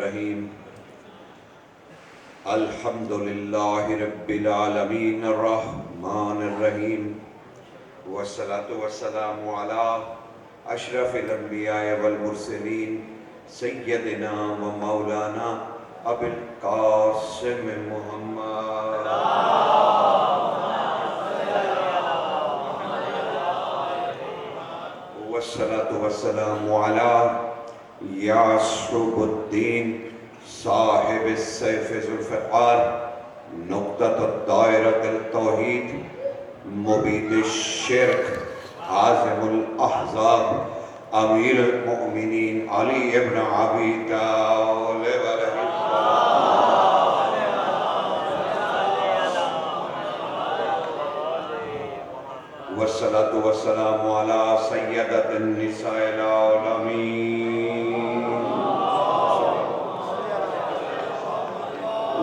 الرحیم الحمد للہ رب العالمین الرحمن الرحیم والصلاة والسلام علی اشرف الانبیاء والمرسلین سیدنا و مولانا ابو القاسم محمد والصلاة والسلام علی یعصب الدین صاحب السیف ذو الفقار نقطۃ الدائرۃ التوحید مبید الشرک عازم الاحزاب امیر المؤمنین علی ابن ابی طالب علیہ والصلاة والسلام علی سیدۃ النساء العالمین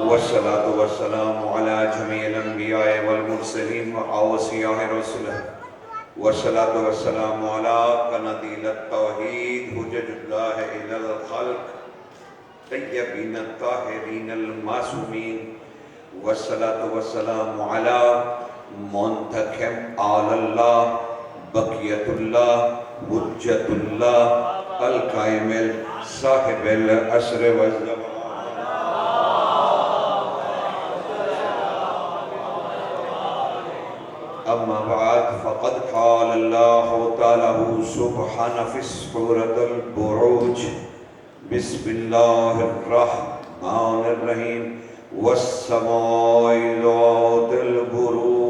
والصلاة والسلام علی جمیع الانبیاء والمرسلین واوصیاء رسلہ والصلاة والسلام علی قنادیل التوحید حجج اللہ الی الخلق طیبین الطاہرین المعصومین والصلاة والسلام علی منتخب آل اللہ بقیت اللہ حجت اللہ القائم صاحب العصر والزمان اما بعد فقد قال اللہ تعالی سبحانہ فی سورۃ البروج بسم اللہ الرحمن الرحیم والسماء ذات البروج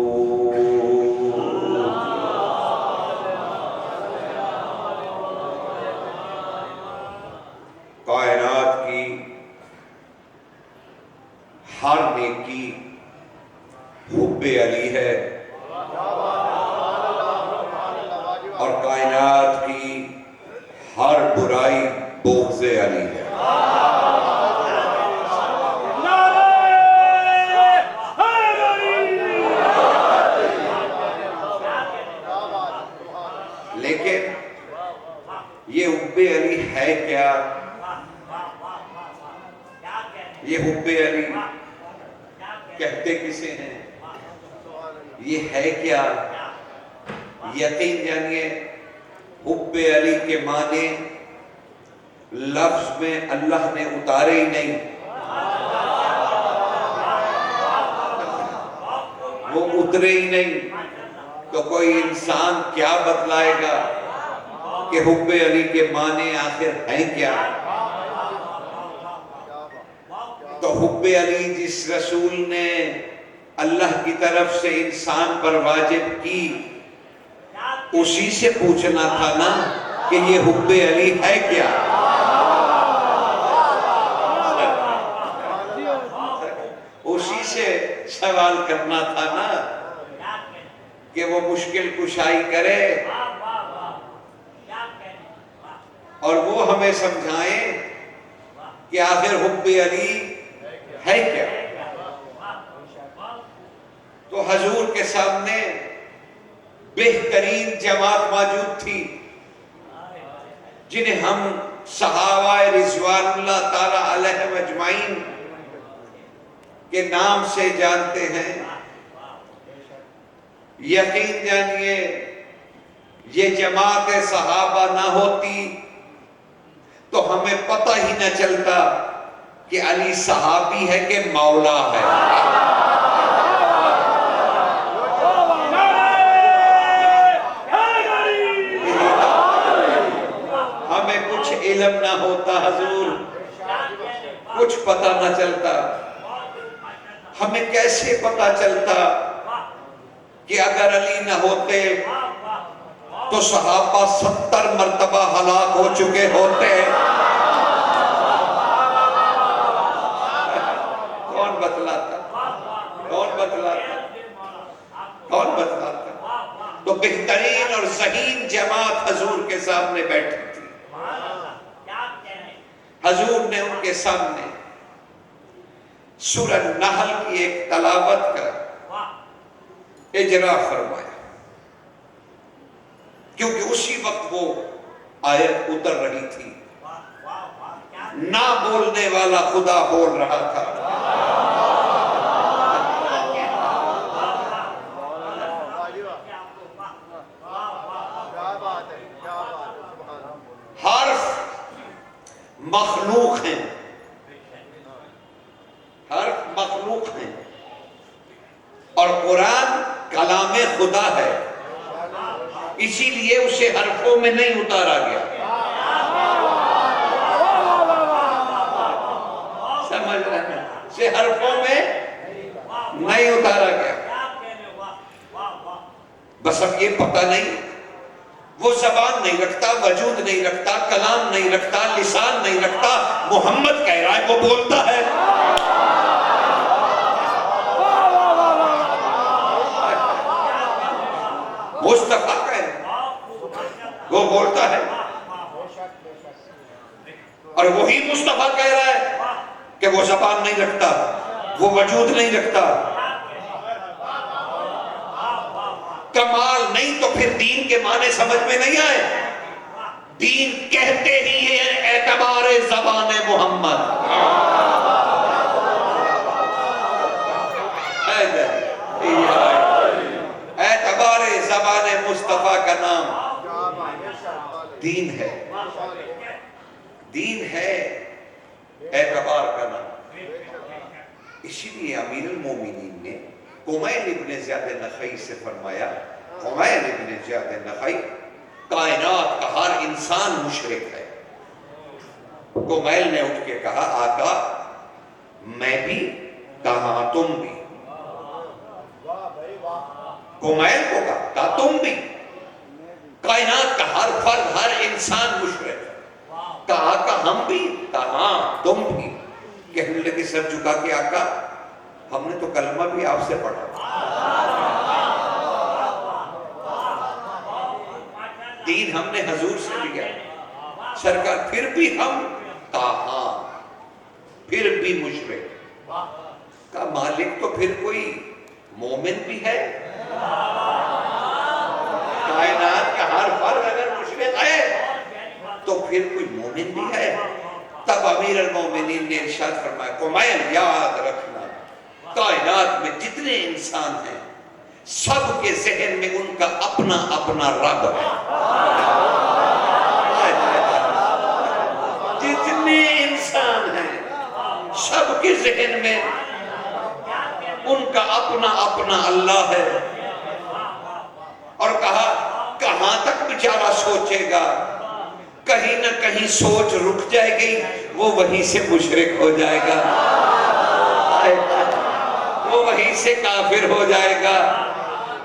کائنات کی ہر نیکی حب علی ہے اور کائنات کی ہر برائی بغض علی ہے لیکن یہ حب علی ہے کیا؟ یہ حب علی کہتے کسے ہیں؟ یہ ہے کیا؟ یقین جانیے حب علی کے معنی لفظ میں اللہ نے اتارے ہی نہیں، وہ اترے ہی نہیں، تو کوئی انسان کیا بتلائے گا کہ حب علی کے معنی آخر ہیں کیا؟ تو حب علی جس رسول نے اللہ کی طرف سے انسان پر واجب کی، اسی سے پوچھنا تھا نا کہ یہ حب علی ہے کیا؟ اسی سے سوال کرنا تھا نا کہ وہ مشکل کشائی کرے اور وہ ہمیں سمجھائیں کہ آخر حب علی ہے کیا؟ تو حضور کے سامنے بہترین جماعت موجود تھی جنہیں ہم صحابہ رضوان اللہ تعالی علیہ اجمعین کے نام سے جانتے ہیں۔ یقین جانیے یہ جماعت صحابہ نہ ہوتی تو ہمیں پتہ ہی نہ چلتا کہ علی صحابی ہے کہ مولا ہے۔ علم نہ ہوتا حضور، کچھ پتہ نہ چلتا، ہمیں کیسے پتہ چلتا کہ اگر علی نہ ہوتے تو صحابہ 70 مرتبہ ہلاک ہو چکے ہوتے۔ کون بتلاتا؟ کون بتلاتا؟ کون بتلاتا؟ تو بہترین اور ذہین جماعت حضور کے سامنے بیٹھی تھی۔ حضور نے ان کے سامنے سورہ نحل کی ایک تلاوت کا اجرا فرمایا، کیونکہ اسی وقت وہ آیت اتر رہی تھی نہ بولنے والا خدا بول رہا تھا. حرف مخلوق ہیں، حرف مخلوق ہیں، اور قرآن کلام خدا ہے، اسی لیے اسے حرفوں میں نہیں اتارا گیا. سمجھ رہے ہیں؟ اسے حرفوں میں نہیں اتارا گیا. بس اب یہ پتہ نہیں، وہ زبان نہیں رکھتا، وجود نہیں رکھتا، کلام نہیں رکھتا، لسان نہیں رکھتا، محمد کہہ رہا ہے وہ بولتا ہے. مصطفیٰ کہہ رہا ہے وہ بولتا ہے، اور وہی مصطفیٰ کہہ رہا ہے کہ وہ زبان نہیں رکھتا، وہ وجود نہیں رکھتا. کمال نہیں تو پھر دین کے معنی سمجھ میں نہیں آئے. دین کہتے ہی ہے اعتبار زبان محمد. اعتبار زبان مصطفیٰ کا نام دین ہے، دین ہے اعتبار کا نام. اسی لیے امیر المومنین نے قمیل ابن زیاد نخعی سے فرمایا، قمیل ابن زیاد نخعی، کائنات کا ہر انسان مشرک ہے. قمیل نے اٹھ کے کہا آقا میں بھی، کہا تم بھی. قمیل کو کہا تم بھی. کائنات کا ہر فرد، ہر انسان مشرک ہے. کہا آقا ہم بھی، کہا تم بھی. کہنے لگے سر جھکا کے آقا ہم نے تو کلمہ بھی آپ سے پڑھا. دین ہم نے حضور سے لیا. سرکار پھر بھی ہم، کہا پھر بھی مشرک. کہا مالک تو پھر کوئی مومن بھی ہے؟ کائنات کا ہر فرد اگر مشرک ہے تو پھر کوئی مومن بھی ہے؟ تب امیر المومنین نے ارشاد فرمایا قمیل یاد رکھنا کائنات میں جتنے انسان ہیں سب کے ذہن میں ان کا اپنا اپنا رب ہے. جتنے انسان ہیں سب کے ذہن میں ان کا اپنا اپنا اللہ ہے. اور کہا کہاں تک بیچارہ سوچے گا، کہیں نہ کہیں سوچ رک جائے گی، وہ وہیں سے مشرک ہو جائے گا، وہ وہیں سے کافر ہو جائے گا.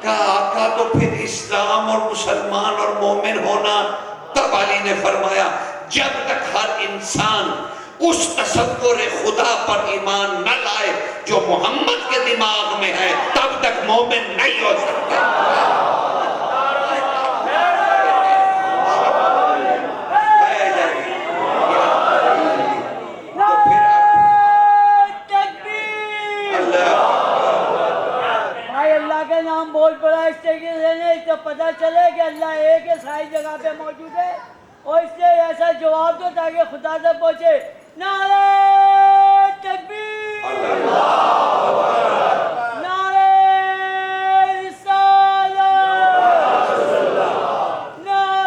کہا آقا تو پھر اسلام اور مسلمان اور مومن ہونا. تب علی نے فرمایا جب تک ہر انسان اس تصور خدا پر ایمان نہ لائے جو محمد کے دماغ میں ہے تب تک مومن نہیں ہو سکتا. نام بول پڑا اس طریقے سے نہیں تو پتہ چلے کہ اللہ ایک ہے، ساری جگہ پہ موجود ہے. اور اس سے ایسا جواب دو تاکہ خدا تک پہنچے. نعرہ تکبیر، نعرہ رسالت، نعرہ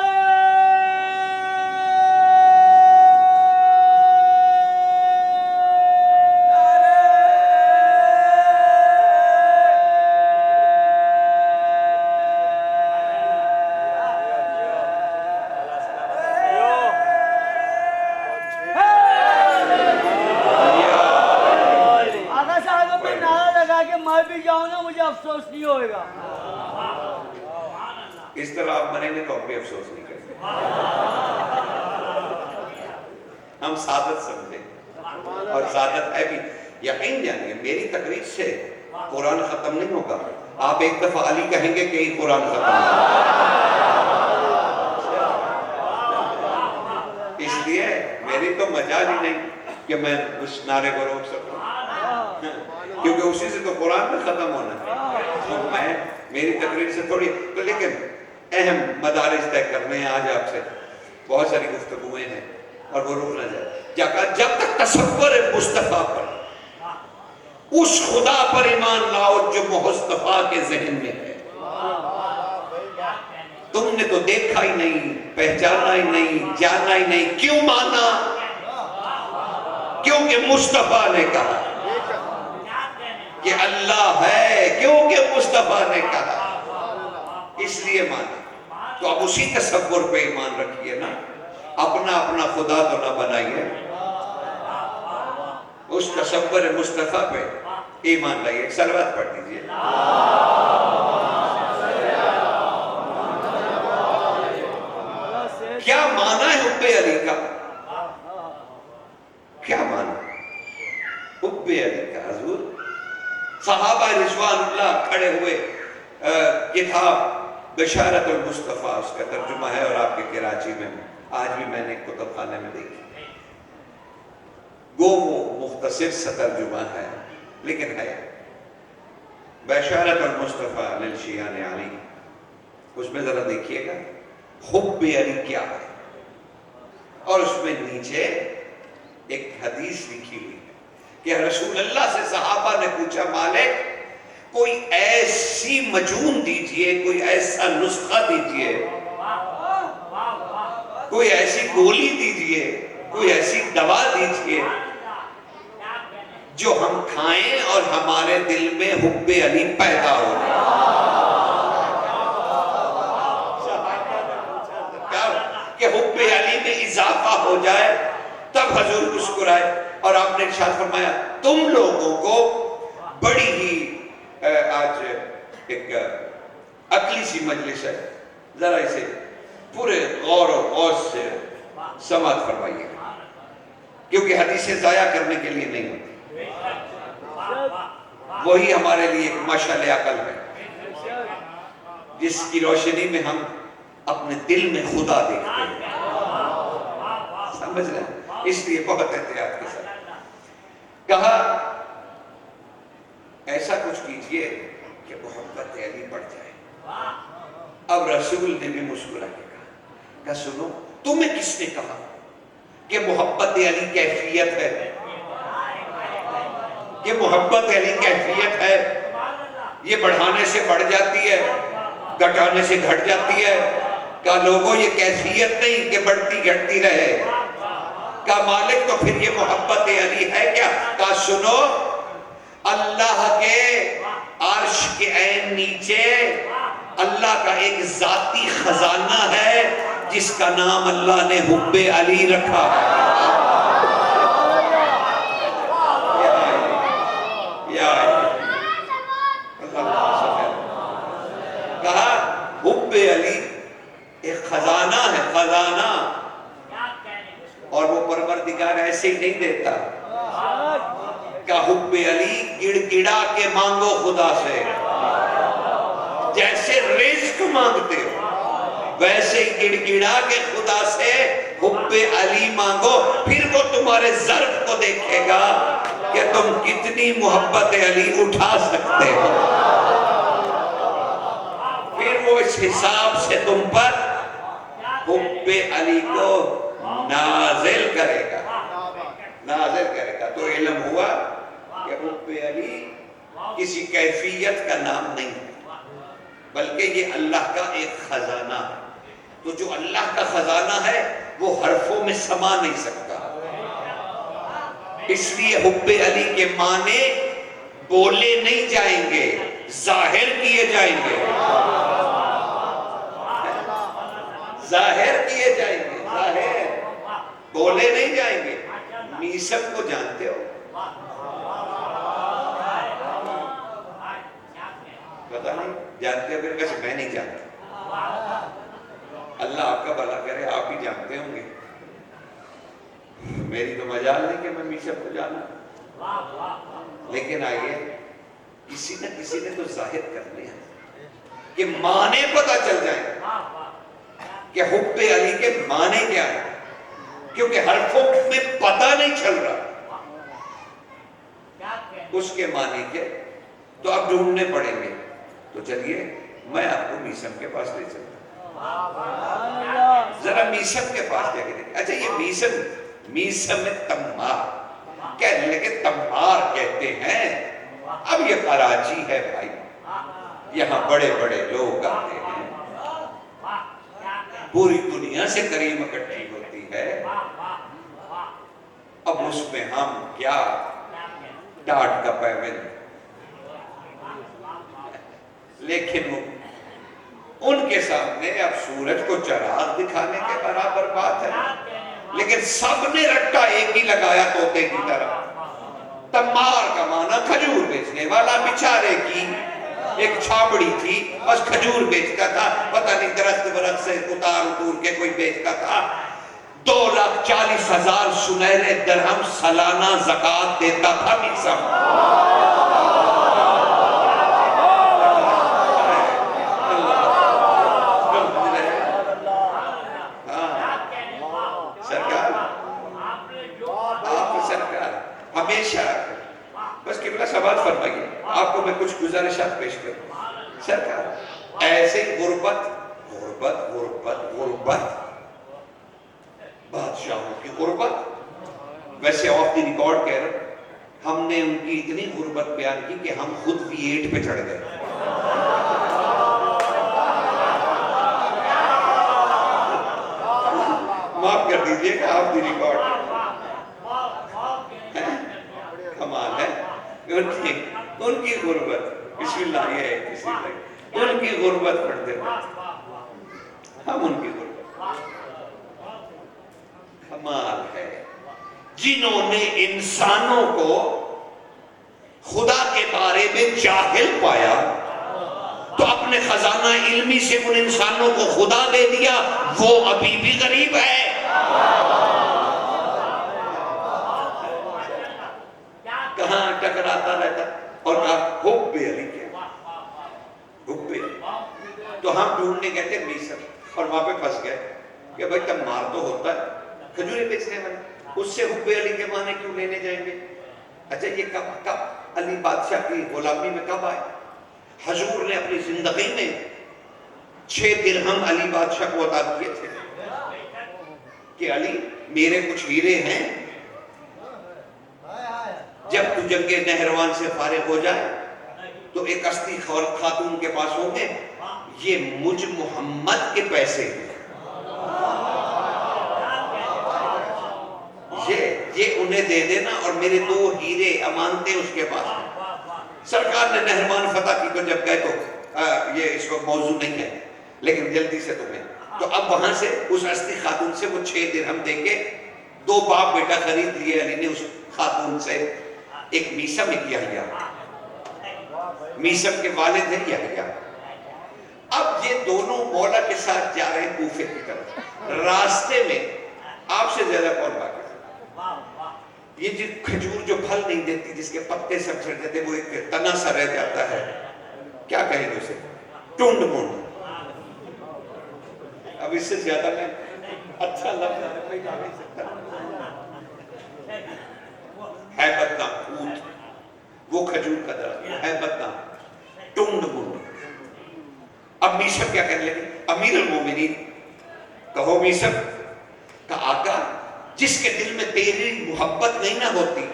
افسوس نہیں ہوئے گا. اس طرح آپ مریں گے تو ہم بھی افسوس نہیں کریں گے. ہم سعادت سمجھیں اور سعادت ہے بھی. یقین جانیے میری تقریر سے قرآن ختم نہیں ہوگا. آپ ایک دفعہ علی کہیں گے کہ یہ قرآن ختم ہوگا. اس لیے میری تو مجال ہی نہیں کہ میں اس نعرے کو روک سکوں کیونکہ اسی سے تو قرآن میں ختم ہونا ہے. تو میں میری تقریر سے تھوڑی تو لیکن اہم مدارج طے کرنے ہیں آج آپ سے. بہت ساری گفتگویں ہیں اور وہ رک نہ جائے. جب تک تصور مصطفیٰ پر، اس خدا پر ایمان لاؤ جو مصطفیٰ کے ذہن میں ہے. تم نے تو دیکھا ہی نہیں، پہچانا ہی نہیں، جانا ہی نہیں. کیوں مانا؟ کیونکہ مصطفیٰ نے کہا کہ اللہ ہے، کیونکہ مصطفیٰ نے کہا، اس لیے مانا. تو اب اسی تصور پہ ایمان رکھیے نا، اپنا اپنا خدا تو نہ بنائیے، اس تصور مصطفیٰ پہ ایمان لائیے. ایک صلوات پڑھ دیجئے. کیا مانا ہے حب علی کا؟ کیا مانا حب علی کا؟ حضور صحابہ رضوان اللہ کھڑے ہوئے، کتاب بشارت المصطفیٰ اس کا ترجمہ ہے، اور آپ کے کراچی میں آج بھی میں نے کتب خانے میں دیکھی. گو وہ مختصر سا ترجمہ ہے لیکن ہے بشارت المصطفیٰ للشیعان علی. اس میں ذرا دیکھیے گا حب علی کیا ہے، اور اس میں نیچے ایک حدیث لکھی ہوئی ہے کہ رسول اللہ سے صحابہ نے پوچھا، مالک کوئی ایسی مجون دیجئے، کوئی ایسا نسخہ دیجئے، کوئی ایسی گولی دیجئے، کوئی ایسی دوا دیجئے جو ہم کھائیں اور ہمارے دل میں حب علی پیدا ہو جائے. کہ حب علی میں اضافہ ہو جائے. تب حضور مسکرائے اور آپ نے ارشاد فرمایا، تم لوگوں کو بڑی ہی آج ایک عقلی سی مجلس ہے، ذرا اسے پورے غور و غوث سے سماعت فرمائیے، کیونکہ حدیثیں ضائع کرنے کے لیے نہیں ہوتی. وہی ہمارے لیے ایک مشعل عقل ہے جس کی روشنی میں ہم اپنے دل میں خدا دیکھتے ہیں. سمجھ رہے ہیں؟ اس لیے بہت احتیاط کے ساتھ کہا ایسا کچھ کیجئے کہ محبت علی بڑھ جائے. اب رسول نے بھی مسکرا کے کہا سنو، تمہیں کس نے کہا کہ محبت علی کیفیت ہے؟ یہ محبت علی کیفیت ہے، یہ بڑھانے سے بڑھ جاتی ہے، گھٹانے سے گھٹ جاتی ہے. کہا لوگوں یہ کیفیت نہیں کہ بڑھتی گھٹتی رہے. کہا مالک تو پھر یہ محبت علی ہے کیا؟ کہا سنو، اللہ کے عرش کے عین نیچے اللہ کا ایک ذاتی خزانہ ہے جس کا نام اللہ نے حب علی رکھا ہے. کہا حب علی ایک خزانہ ہے، خزانہ، اور وہ پروردگار ایسے ہی نہیں دیتا. کہ حب علی گڑ گڑا کے مانگو خدا سے، جیسے رزق مانگتے ہو ویسے ہی گڑ گڑا کے خدا سے حب علی مانگو. پھر وہ تمہارے ظرف کو دیکھے گا کہ تم کتنی محبت علی اٹھا سکتے ہو. پھر وہ اس حساب سے تم پر حب علی کو نازل کرے گا، نازل کرے گا. تو علم ہوا کہ حب علی کسی کیفیت کا نام نہیں ہے، بلکہ یہ اللہ کا ایک خزانہ ہے. تو جو اللہ کا خزانہ ہے وہ حرفوں میں سما نہیں سکتا. اس لیے حب علی کے معنی بولے نہیں جائیں گے، ظاہر کیے جائیں گے، ظاہر کیے جائیں گے، ظاہر بولے نہیں جائیں گے. میسم کو جانتے ہو؟ پتہ نہیں جانتے ہو؟ پھر کیسے میں نہیں جانتا. اللہ آپ کا بھلا کرے، آپ ہی جانتے ہوں گے. میری تو مجال نہیں کہ میں میسم کو جانا. لیکن آئیے کسی نہ کسی نے تو ظاہر کرنے ہیں کہ معنی پتہ چل جائیں کہ حب علی کے معنی کیا ہے، کیونکہ حرفوں میں پتہ نہیں چل رہا اس کے معنی کے. تو اب ڈھونڈنے پڑیں گے. تو چلیے میں آپ کو میسم کے پاس لے چلتا ہوں. ذرا میسم کے پاس جا کے دیکھیں. اچھا یہ میسم میسم تمار. کہنے لگے تمار کہتے ہیں. اب یہ کراچی ہے بھائی, یہاں بڑے بڑے لوگ آتے ہیں, پوری دنیا سے کریم اکٹھی ہوتی ہے. اب اس میں ہم کیا ڈاٹ کا پیوند, لیکن ان کے سامنے اب سورج کو چراغ دکھانے کے برابر بات ہے. لیکن سب نے رٹا ایک ہی لگایا طوطے کی طرح. تمار کا معنی کھجور بیچنے والا. بیچارے کی ایک چھاپڑی تھی, بس کھجور بیچتا تھا, پتہ نہیں درخت برخت سے اتار کے کوئی بیچتا تھا. 2,40,000 سنہرے درہم سالانہ زکوٰۃ دیتا تھا میسم. ہمیشہ بس قبلہ سماعت فرمائیے, آپ کو میں کچھ گزارشات پیش کروں. سرکار ایسے غربت غربت غربت غربت, بادشاہوں کی غربت. ویسے آف دی ریکارڈ کہہ رہا ہوں, ہم نے ان کی اتنی غربت بیان کی کہ ہم خود V8 پہ چڑھ گئے. معاف کر دیجئے کہ آف دی ریکارڈ کمال ہے. ان کی غربت, بسم اللہ, یہ ہے کسی لگ ان کی غربت پڑھتے ہیں, ہم ان کی غربت. کمال ہے. جنہوں نے انسانوں کو خدا کے بارے میں جاہل پایا تو اپنے خزانہ علمی سے ان انسانوں کو خدا دے دیا, وہ ابھی بھی غریب ہے. کہاں ٹکراتا رہتا اور کہا حب علی کیا, حب علی. تو ہم ڈھونڈنے گئے تھے میسم, اور وہاں پہ پھنس گئے کہ بھائی تمار تو ہوتا ہے کھجوریں بیچنے والے, اس سے حب علی کے معنی کیوں لینے جائیں گے. اچھا یہ کب علی بادشاہ کی غلامی میں کب آئے؟ حضور نے اپنی زندگی میں 6 درہم علی بادشاہ کو عطا کیے تھے کہ علی میرے کچھ ہیرے ہیں, جب تو جنگ نہروان سے فارغ ہو جائے تو ایک استی خاتون کے پاس ہوں گے, یہ مجھ محمد کے پیسے ہیں, یہ انہیں دے دینا, اور میرے 2 ہیرے امانتیں اس کے پاس ہیں. سرکار نے نہروان فتح کی تو جب گئے تو یہ اس وقت موضوع نہیں ہے, لیکن جلدی سے تمہیں, تو اب وہاں سے اس استی خاتون سے وہ 6 درہم دے کے 2 باپ بیٹا خرید لیے علی نے اس خاتون سے. ایک میسم ایک یحییٰ, میسم کے والد ہیں یحییٰ. اب یہ دونوں مولا کے ساتھ جا رہے ہیں کوفے کی طرف. راستے میں آپ سے زیادہ کون واقف ہے, یہ جو کھجور جو پھل نہیں دیتی, جس کے پتے سب جھڑ جاتے, وہ ایک تنا سا رہ جاتا ہے, کیا کہیں گے اسے, ٹونڈ مونڈ. اب اس سے زیادہ میں اچھا لفظ کوئی کہہ نہیں سکتا. ہیبت نام پھوت, وہ کھجور کا درخت, ہیبت نام ٹونڈ مونڈ. اب میسم کیا کہنے لگے, امیر المومنین کہو میسم کا آقا, جس کے دل میں تیری محبت نہیں نہ ہوتی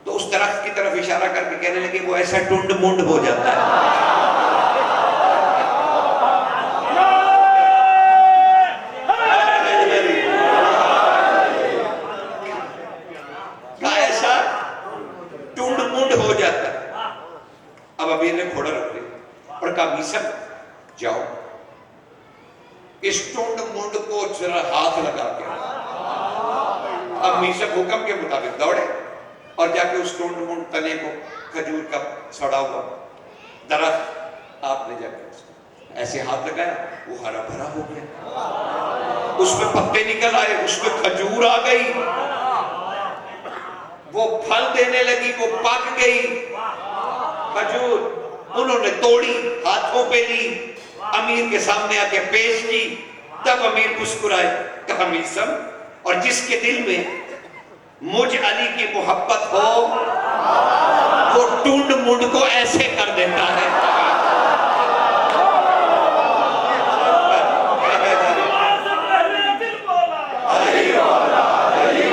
تو اس درخت کی طرف اشارہ کر کے کہنے لگے وہ ایسا ٹونڈ مونڈ ہو جاتا ہے. اب امیر نے گھوڑا رکھ لیا اور کہا میسم جاؤ اس ٹونڈ مونڈ کو ذرا ہاتھ لگا کے. اب میسم حکم کے مطابق دوڑے اور جا کے اس ٹونڈ مونڈ تنے کو, کھجور کا سڑا ہوا درخت, آپ نے جا کے ایسے ہاتھ لگایا, وہ ہرا بھرا ہو گیا, اس میں پتے نکل آئے, اس میں کھجور آ گئی, وہ پھل دینے لگی, وہ پک گئی کھجور. انہوں نے توڑی, ہاتھوں پہ لی, امیر کے سامنے آ کے پیش کی. تب امیر مسکرائے, کہا میسم, اور جس کے دل میں مجھ علی کی محبت ہو وہ ٹونڈ مونڈ کو ایسے کر دیتا ہے. علی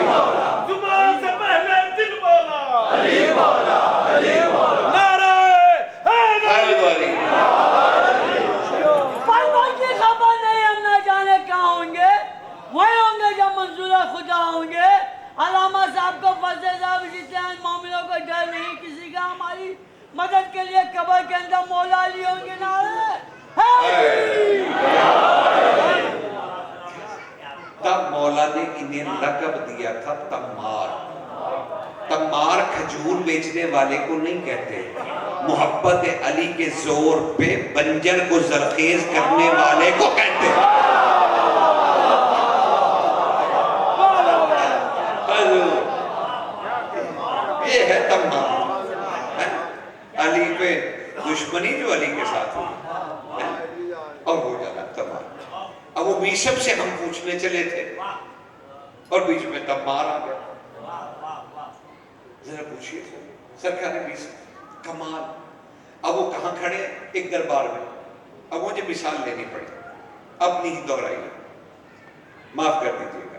کھجور بیچنے والے کو نہیں کہتے، محبت علی کے زور پہ بنجر کو زرخیز کرنے والے کو کہتے ہیں۔ یہ ہے تمنا، علی پہ دشمنی جو علی کے ساتھ ہوئی اور ہو جانا تمام۔ اب وہ میشب سے ہم پوچھنے چلے تھے اور بیچ میں تمار آ گیا۔ ذرا پوچھئے سرکار میشب کمال۔ اب وہ کہاں کھڑے؟ ایک دربار میں۔ اب مجھے مثال لینی پڑی، اپنی ہی دہرائی، معاف کر دیجیے گا،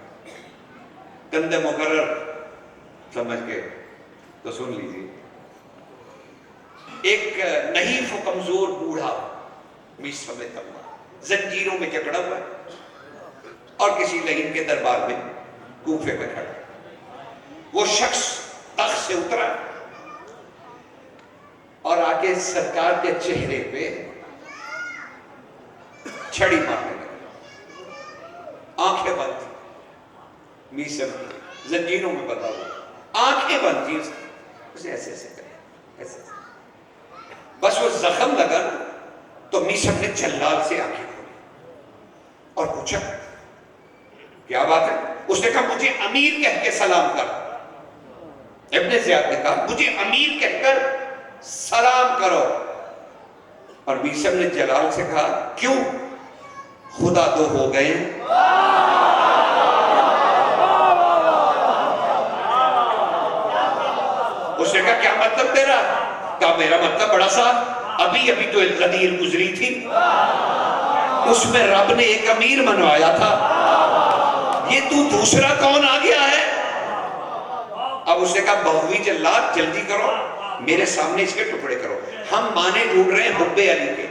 کندھ مقرر سمجھ کے تو سن لیجیے۔ ایک نحیف و کمزور بوڑھا میشب میں تمام زنجیروں میں جکڑا ہوا ہے اور کسی لعین کے دربار میں کوفے میں کھڑا۔ وہ شخص تخت سے اترا اور آگے سرکار کے چہرے پہ چھڑی مارنے لگا۔ آنکھیں بند تھی میشب کی، زنجیروں میں بندھا ہوا، آنکھیں بند تھی، اسے ایسے ایسے کرے، ایسے ایسے۔ بس وہ زخم لگا تو میشب نے جلال سے آنکھیں کھولی اور پوچھا کیا بات ہے؟ اس نے کہا مجھے امیر کہہ کے سلام کر۔ ابن زیاد نے کہا مجھے امیر کہہ کر سلام کرو، اور میشب نے جلال سے کہا کیوں؟ خدا دو ہو گئے۔ اس نے کہا کیا مطلب تیرا؟ کہا میرا مطلب بڑا سا، ابھی تو ایک غدیر گزری تھی، اس میں رب نے ایک امیر منوایا تھا، یہ تو دوسرا کون آ گیا ہے؟ اب اس نے کہا بغوی جلاد جلدی کرو، میرے سامنے اس کے ٹکڑے کرو، ہم مانے ڈھونڈ رہے ہیں حب علی کے،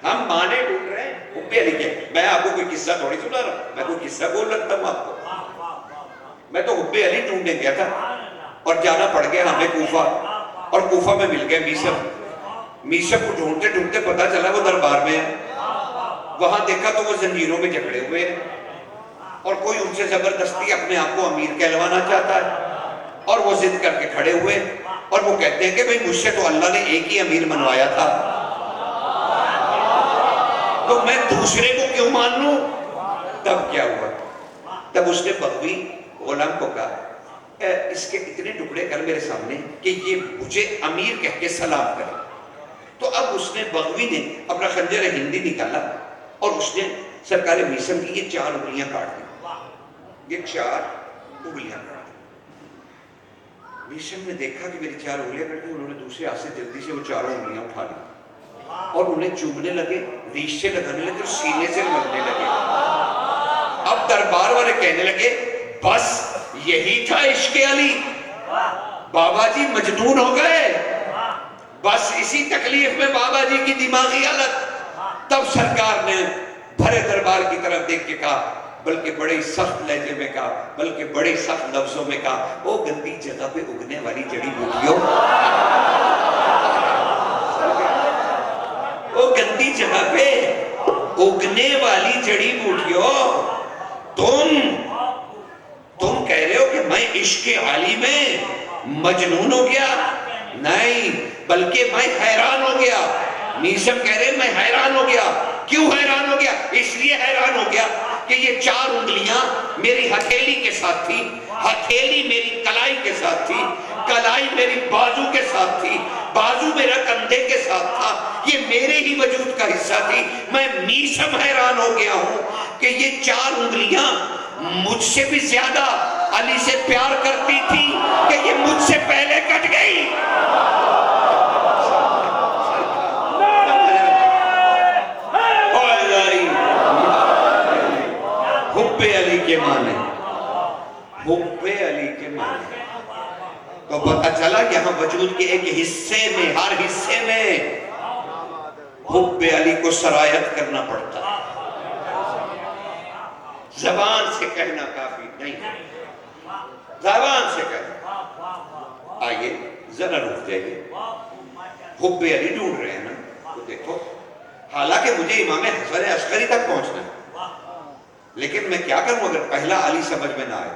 ہم مانے ڈھونڈ رہے ہیں حب علی کے۔ میں آپ کو کوئی قصہ تھوڑی سنا رہا ہوں، میں کوئی قصہ بول رکھتا ہوں آپ کو، میں تو حب علی ڈھونڈنے گیا تھا اور جانا پڑ گیا ہمیں کوفہ، اور کوفہ میں مل گئے میشب کو ڈھونڈتے ڈھونڈتے پتا چلا وہ دربار میں ہے۔ وہاں دیکھا تو وہ زنجیروں میں جکڑے ہوئے ہیں اور کوئی ان سے زبردستی اپنے آپ کو امیر کہلوانا چاہتا ہے، اور وہ ضد کر کے کھڑے ہوئے اور وہ کہتے ہیں کہ بھئی مجھ سے تو اللہ نے ایک ہی امیر منوایا تھا، تو میں دوسرے کو کیوں مان لوں؟ تب کیا ہوا؟ تب اس نے بغوی غلام کو کہا اس کے اتنے ٹکڑے کر میرے سامنے کہ یہ مجھے امیر کہہ کے سلام کرے۔ تو اب اس نے بغوی نے اپنا خنجر ہندی نکالا اور اس نے سرکار میشب کی یہ 4 انگلیاں کاٹ دی، یہ 4 انگلیاں کاٹ دی۔ میشب نے دیکھا کہ میری 4 انگلیاں کٹ دی، انہوں نے دوسرے ہاتھ سے جلدی سے وہ 4 انگلیاں اٹھا لی اور انہیں چومنے لگے، ریش سے لگانے لگے اور سینے سے لگنے لگے۔ اب دربار والے کہنے لگے بس یہی تھا عشق علی، بابا جی مجنون ہو گئے، بس اسی تکلیف میں بابا جی کی دماغی حالت۔ تب سرکار نے بھرے دربار کی طرف دیکھ کے کہا، بلکہ بڑے سخت لہجے میں کہا، بلکہ بڑے سخت لفظوں میں کہا، وہ گندی جگہ پہ اگنے والی جڑی بوٹیوں، وہ گندی جگہ پہ اگنے والی جڑی بوٹیوں، تم کہہ رہے ہو کہ میں عشق علی میں مجنون ہو گیا؟ نہیں، بلکہ میں حیران ہو گیا۔ میشب کہہ رہے میں حیران ہو گیا۔ کیوں حیران ہو گیا؟ اس لیے حیران ہو گیا کہ یہ 4 انگلیاں میری ہتھیلی کے ساتھ تھی، ہتھیلی میری کلائی کے ساتھ تھی، کلائی میری بازو کے ساتھ تھی، بازو میرا کندھے کے ساتھ تھا، یہ میرے ہی وجود کا حصہ تھی۔ میں میشب حیران ہو گیا ہوں کہ یہ 4 انگلیاں مجھ سے بھی زیادہ علی سے پیار کرتی تھی کہ یہ مجھ سے پہلے کٹ گئی۔ حب علی کے معنی، حب علی کے معنی تو پتہ چلا یہاں وجود کے ایک حصے میں، ہر حصے میں حب علی کو سرایت کرنا پڑتا ہے، زبان سے کہنا کافی نہیں ہے، زبان سے کہنا۔ آئیے ذرا رک جائیے، حب علی ڈھونڈ رہے ہیں نا، تو دیکھو حالانکہ مجھے امام حسن عسکری تک پہنچنا ہے، لیکن میں کیا کروں اگر پہلا علی سمجھ میں نہ آئے؟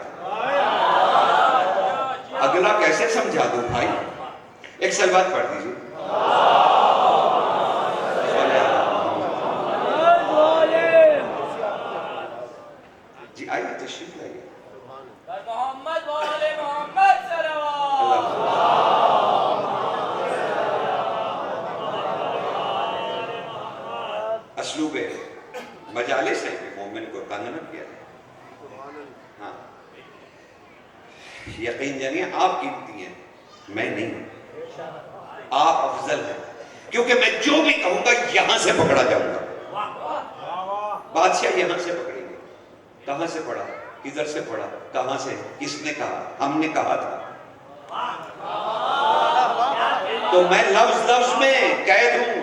اگر تبادلہ کیسے سمجھا دوں بھائی؟ ایک سلوات پڑھ دیجیے. جی آئیے تشریف لائیے. محمد والے محمد صلوات. اسلوب مجالس ہے کہ مومن کو تنگ نہ کیا جائے. ہاں یقین جانیے آپ قیمتی ہیں، میں نہیں. آپ افضل ہیں، کیونکہ میں جو بھی کہوں گا یہاں سے پکڑا جاؤں گا. بادشاہ یہاں سے پکڑیں گے. کہاں سے پڑھا؟ کدھر سے پڑھا؟ کہاں سے؟ کس نے کہا؟ ہم نے کہا تھا. تو میں لفظ لفظ میں قید ہوں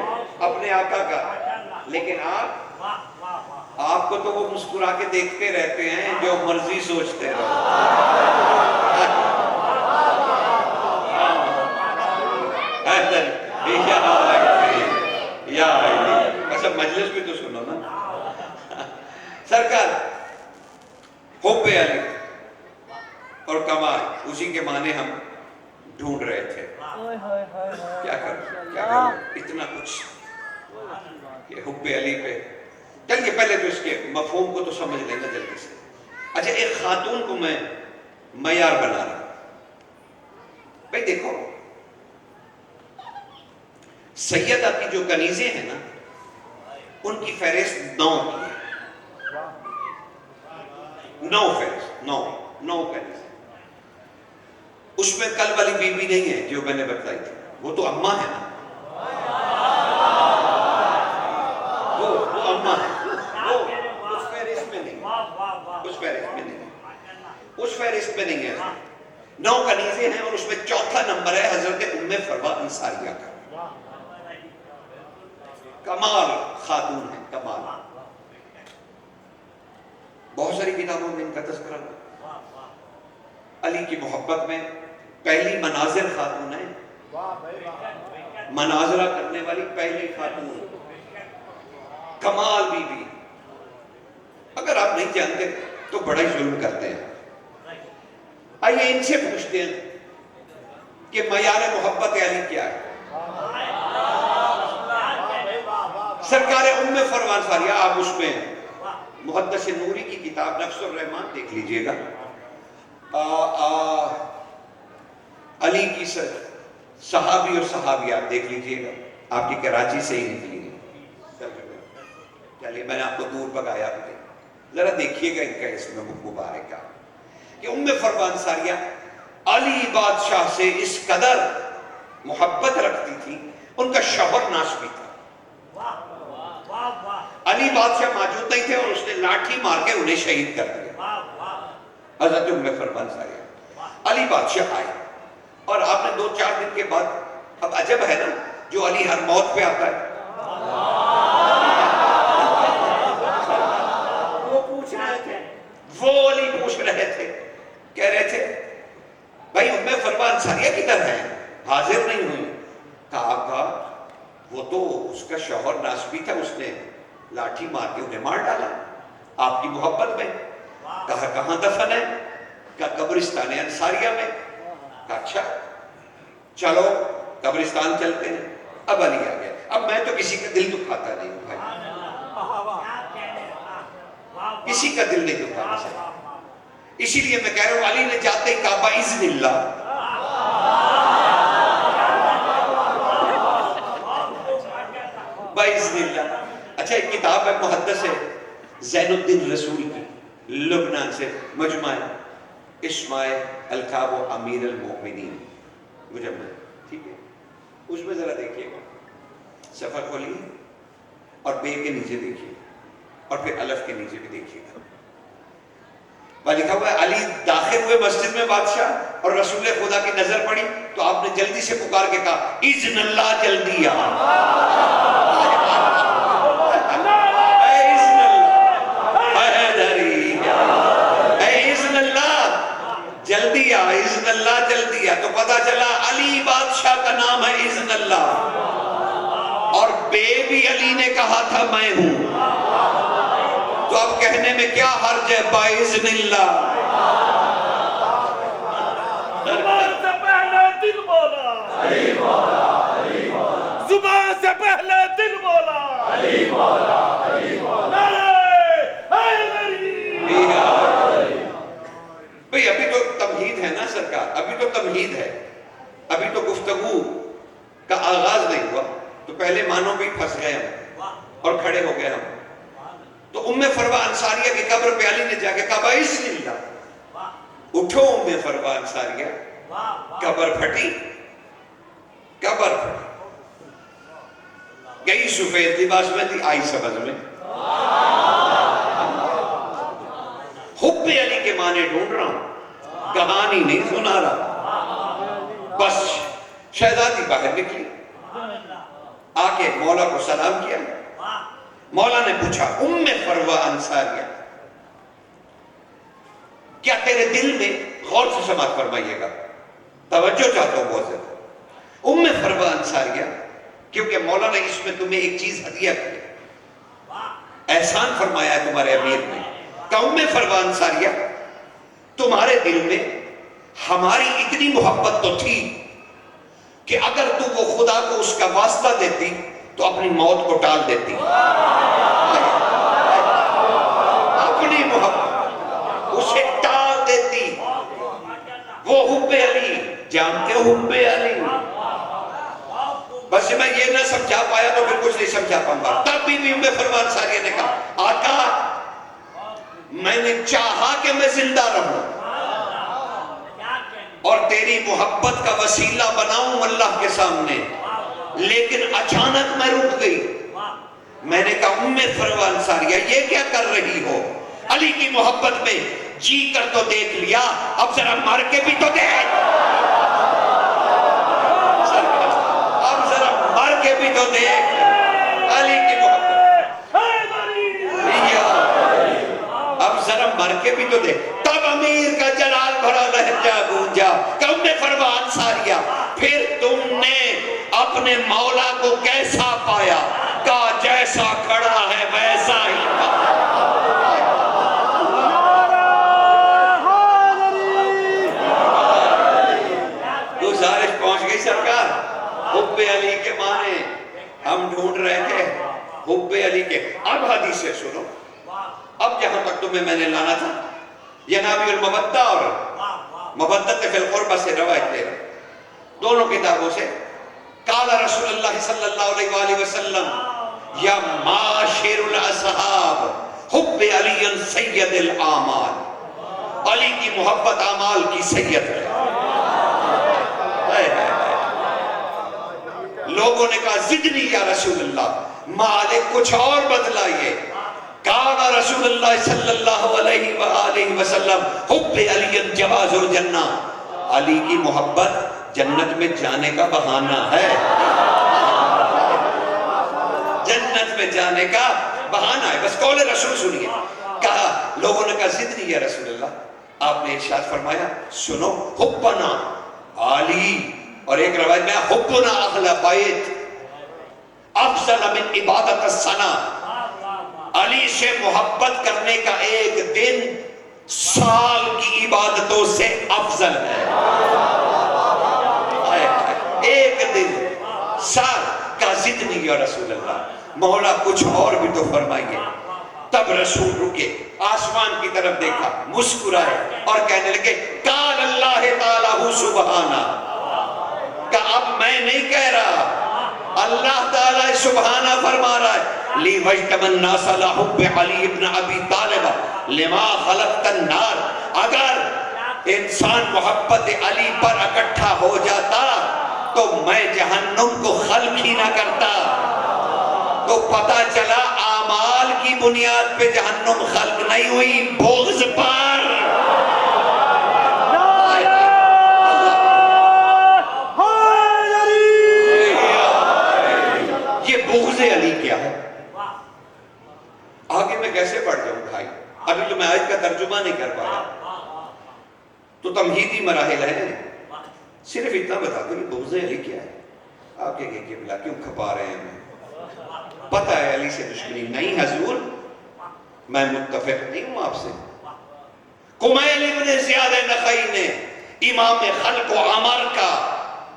اپنے آقا کا. لیکن آپ کو تو وہ مسکرا کے دیکھتے رہتے ہیں، جو مرضی سوچتے رہو. اچھا مجلس بھی تو سنو نا. سرکار حب علی اور کمال، اسی کے معنی ہم ڈھونڈ رہے تھے. کیا کروں اتنا کچھ کہ حب علی پہ. چلیے پہلے تو اس کے مفہوم کو تو سمجھ لینا جلدی سے. اچھا ایک خاتون کو میں معیار بنا رہا ہوں. بھائی دیکھو سیدہ کی جو کنیزیں ہیں نا، ان کی فہرست 9 کی ہے. 9 فہرست، 9 کنیزیں. اس میں کل والی بی بی نہیں ہے جو میں نے بتائی تھی، وہ تو اماں ہے نا. وہ اماں ہے. وہ اس فہرست میں نہیں، اس فہرست میں نہیں، اس فہرست میں نہیں ہے. 9 کنیزیں ہیں اور اس میں چوتھا نمبر ہے حضرت ام فروا انصاریہ کا. کمال خاتون ہے، کمال. بہت ساری کتابوں میں ان کا تذکرہ ہے. علی کی محبت میں پہلی مناظر خاتون ہے، مناظرہ کرنے والی پہلی خاتون. کمال بی بی. اگر آپ نہیں جانتے تو بڑا ہی ظلم کرتے ہیں. آئیے ان سے پوچھتے ہیں کہ معیار محبت علی کیا ہے. سرکار ام فروا انصاریہ، آپ اس میں محدث نوری کی کتاب نفس الرحمان دیکھ لیجئے گا. علی کی صحابی اور صحابیات دیکھ لیجئے گا. آپ کی کراچی سے ہی نکلی ہے. چلیے میں نے آپ کو دور بگایا اپنے، ذرا دیکھیے گا ان کا اس میں مبارک کا کہ ام فروا انصاریہ علی بادشاہ سے اس قدر محبت رکھتی تھی، ان کا شوہر ناسبی تھا. علی بادشاہ موجود نہیں تھے اور اس نے لاٹھی مار کے انہیں شہید کر دیا. حضرت ام فروا انصاریہ. علی بادشاہ آئے اور آپ نے 2-4 دن کے بعد، اب عجب ہے نا جو علی ہر موت پہ آتا ہے. وہ علی پوچھ رہے تھے، کہہ رہے تھے بھائی ام فروا انصاریہ کدھر ہے، حاضر نہیں ہوئی. کہا وہ تو اس کا شوہر ناسبی تھا، اس نے لاٹھی مار کے انہیں مار ڈالا آپ کی محبت میں. کہا کہاں دفن ہے؟ کہا قبرستان انصاریہ میں. کہا اچھا چلو قبرستان چلتے ہیں. اب علی آ گیا. اب میں تو کسی کا دل دکھاتا نہیں ہوں بھائی، کسی کا دل نہیں دکھانا چاہیے. اسی لیے میں کہہ رہا ہوں علی نے جاتے ہی کہا باذن اللہ. باذن اللہ. اچھا ایک کتاب ہے محدث ہے زین الدین رسول کی، لبنان سے، مجمع اسماء القاب و امیر المؤمنین مجمع، ٹھیک ہے. اس میں ذرا دیکھیے گا، صفحہ کھولیے اور بے کے نیچے دیکھیے اور پھر الف کے نیچے بھی دیکھیے گا. وہاں لکھا ہوا ہے علی داخل ہوئے مسجد میں بادشاہ اور رسول خدا کی نظر پڑی تو آپ نے جلدی سے پکار کے کہا اذن اللہ جلدی آ. جلدی آ، اذن اللہ جلدی آ. تو پتا چلا علی بادشاہ کا نام ہے اذن اللہ، اور بے بھی علی نے کہا تھا میں ہوں. تو اب کہنے میں کیا حرج ہے باذن اللہ. دل بولا زبان سے پہلے دل بولا بھئی ابھی تو تمہید ہے نا سرکار، ابھی تو تمہید ہے، ابھی تو گفتگو کا آغاز نہیں ہوا، تو پہلے مانو بھی پھنس گئے ہم اور کھڑے ہو گئے ہم. تو ام فروہ انصاریہ کی قبر پہ علی نے جا کے کہا بسم اللہ. اٹھو ام فروہ انصاریہ، قبر پھٹی، قبر پھٹی، گئی سفید لباس میں تھی، آئی سبز میں. حب علی کے معنی ڈھونڈ رہا ہوں، کہانی نہیں سنا رہا. بس شہزادی باہر نکلی، آ کے مولا کو سلام کیا. مولا نے پوچھا ام فروہ انصاریہ کیا تیرے دل میں، غور سے سماعت فرمائیے گا، توجہ چاہتا ہوں بہت زیادہ. ام فروہ انصاریہ، کیونکہ مولا نے اس میں تمہیں ایک چیز ہدیہ کی، احسان فرمایا ہے تمہارے امیر نے. کہ ام فروہ انصاریہ تمہارے دل میں ہماری اتنی محبت تو تھی کہ اگر تو وہ خدا کو اس کا واسطہ دیتی تو اپنی موت کو ٹال دیتی. اپنی محبت اسے ٹال دیتی. وہ حب علی، جانتے ہو حب علی. بس میں یہ نہ سمجھا پایا تو پھر کچھ نہیں سمجھا پاؤں گا. تب بھی ام فروہ انصاریہ نے کہا آقا میں نے چاہا کہ میں زندہ رہوں اور تیری محبت کا وسیلہ بناؤں اللہ کے سامنے، لیکن اچانک میں رک گئی. میں نے کہا ام فروہ انصاریہ یہ کیا کر رہی ہو؟ علی کی محبت میں جی کر تو دیکھ لیا، اب ذرا مر کے بھی تو دیکھ، اب ذرا مر کے بھی تو دیکھ علی کی محبت. اب ذرا مر کے بھی تو دیکھ. تب امیر کا جلال بھرا لہجہ گونجا کہ ام فروہ انصاریہ پھر تم نے اپنے مولا کو کیسا پایا؟ کہا جیسا کھڑا ہے ویسا ہی پایا. گزارش پہنچ گئی سرکار. حب علی کے معنی ہم ڈھونڈ رہے تھے، حب علی کے. اب حدیث سے سنو. اب جہاں تک تمہیں میں نے لانا تھا، ینابی المودہ اور مودت فی القربہ سے روایت لے رہا، دونوں کتابوں سے. قال رسول اللہ صلی اللہ علیہ وآلہ وسلم یا معاشر الاصحاب حب علی سید الاعمال. علی کی محبت اعمال کی سید ہے. لوگوں نے کہا زدنی یا رسول اللہ، مالک کچھ اور بدلائیے. کان رسول اللہ صلی اللہ علیہ وآلہ وسلم حب علی جواز الجنہ. علی کی محبت جنت میں جانے کا بہانہ ہے، جنت میں جانے کا بہانہ ہے. بس قول رسول سنیے. کہا لوگوں نے کہا زدنی یا رسول اللہ. آپ نے ارشاد فرمایا سنو حبنا علی، اور ایک روایت میں حبنا اہل بیت افضل من عبادت السنہ. علی سے محبت کرنے کا ایک دن سال کی عبادتوں سے افضل ہے. ایک دن سال کا. زدنی یا رسول اللہ، مولا کچھ اور بھی تو فرمائیے. تب رسول رکے، آسمان کی طرف دیکھا، مسکرائے اور کہنے لگے قال اللہ تعالیٰ سبحانہ. کہ اب میں نہیں کہہ رہا، اللہ تعالیٰ سبحانہ فرما رہا ہے لی وجتم الناس لحب علی ابن ابی طالب لما خلقت النار. اگر انسان محبت علی پر اکٹھا ہو جاتا تو میں جہنم کو خلق ہی نہ کرتا. تو پتہ چلا اعمال کی بنیاد پہ جہنم خلق نہیں ہوئی، بغض پر. یہ بغض علی کیا ہے؟ آگے میں کیسے پڑھ جاؤں بھائی، ابھی تو میں آیت کا ترجمہ نہیں کر پایا. تو تمہیدی مراحل ہیں. صرف اتنا بتا دو کہ بغض علی کیا ہے. آپ کہیں گے کہ بلا کیوں کھپا رہے ہیں؟ پتہ ہے علی سے دشمنی نہیں حضور، میں متفق نہیں ہوں آپ سے. کمیل ابن زیاد نخعی نے امام خلق و عمر کا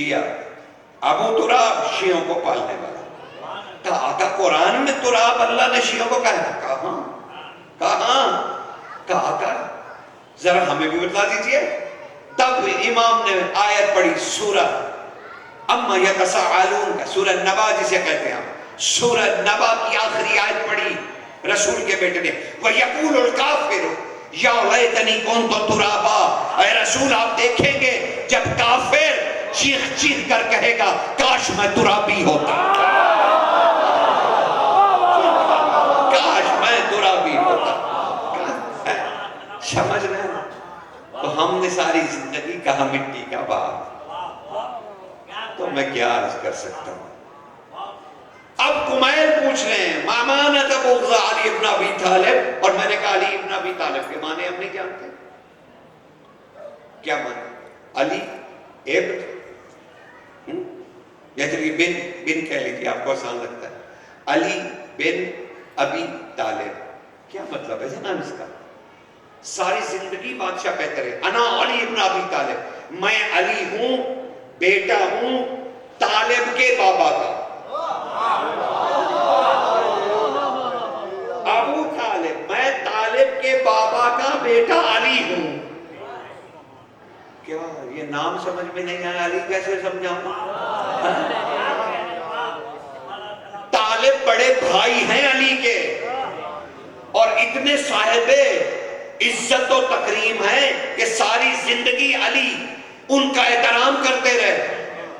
شیعہ ابو تراب شیعوں کو پالنے والا. کہا آقا قرآن میں تراب اللہ نے شیعوں کو کہا. کہاں آقا ذرا ہمیں بھی بتلا دیجئے. تب امام نے آیت پڑھی سورہ اما یتساءلون کا، سورہ نبا جسے کہتے ہیں. سورہ نبا کی آخری آیت پڑھی رسول کے بیٹے نے. وَيَقُولُ الْكَافِرُ يَا لَيْتَنِي كُنتُ تُرَابًا. اے رسول آپ دیکھیں گے جب کافر چیخ چیخ کر کہے گا کاش میں ترابی ہوتا، کاش میں ترابی ہوتا. سمجھ رہے ہیں؟ تو ہم نے ساری زندگی کہا مٹی کا باپ. تو میں کیا عرض کر سکتا ہوں. اب کمیل پوچھ رہے ہیں ماما تبغض علی ابن ابی طالب، اور میں نے کہا علی ابن ابی طالب کے معنی ہم نہیں جانتے. کیا معنی؟ علی ابن، یا چلیے بن کہہ لیجیے، آپ کو آسان لگتا ہے. علی بن ابی طالب کیا مطلب ہے جناب اس کا؟ ساری زندگی بادشاہ کہتے رہے انا علی ابن ابی طالب، میں علی ہوں، بیٹا ہوں طالب کے بابا کا. ابو طالب، میں طالب کے بابا کا بیٹا علی ہوں. کیا یہ نام سمجھ میں نہیں آیا؟ علی کیسے سمجھاؤں؟ طالب بڑے بھائی ہیں علی کے، اور اتنے صاحب عزت و تکریم ہے کہ ساری زندگی علی ان کا احترام کرتے رہے،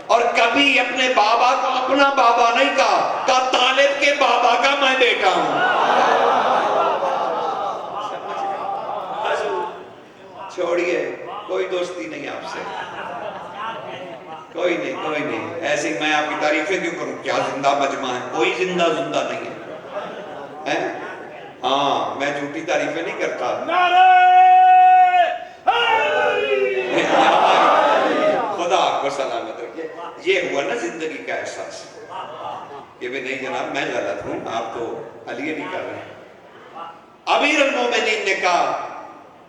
اور کبھی اپنے بابا کو اپنا بابا نہیں کہا طالب کے بابا کا میں بیٹا ہوں. چھوڑیے، کوئی دوستی نہیں آپ سے، کوئی نہیں. ایسے میں آپ کی تعریفیں کیوں کروں؟ کیا زندہ مجمع ہے؟ کوئی زندہ نہیں ہے. ہاں میں جھوٹی تعریفیں نہیں کرتا. خدا آپ کو سلامت رکھے. یہ ہوا نا زندگی کا احساس. یہ بھی نہیں جناب میں غلط ہوں، آپ تو علی نہیں کر رہے ہیں. امیر المومنین نے کہا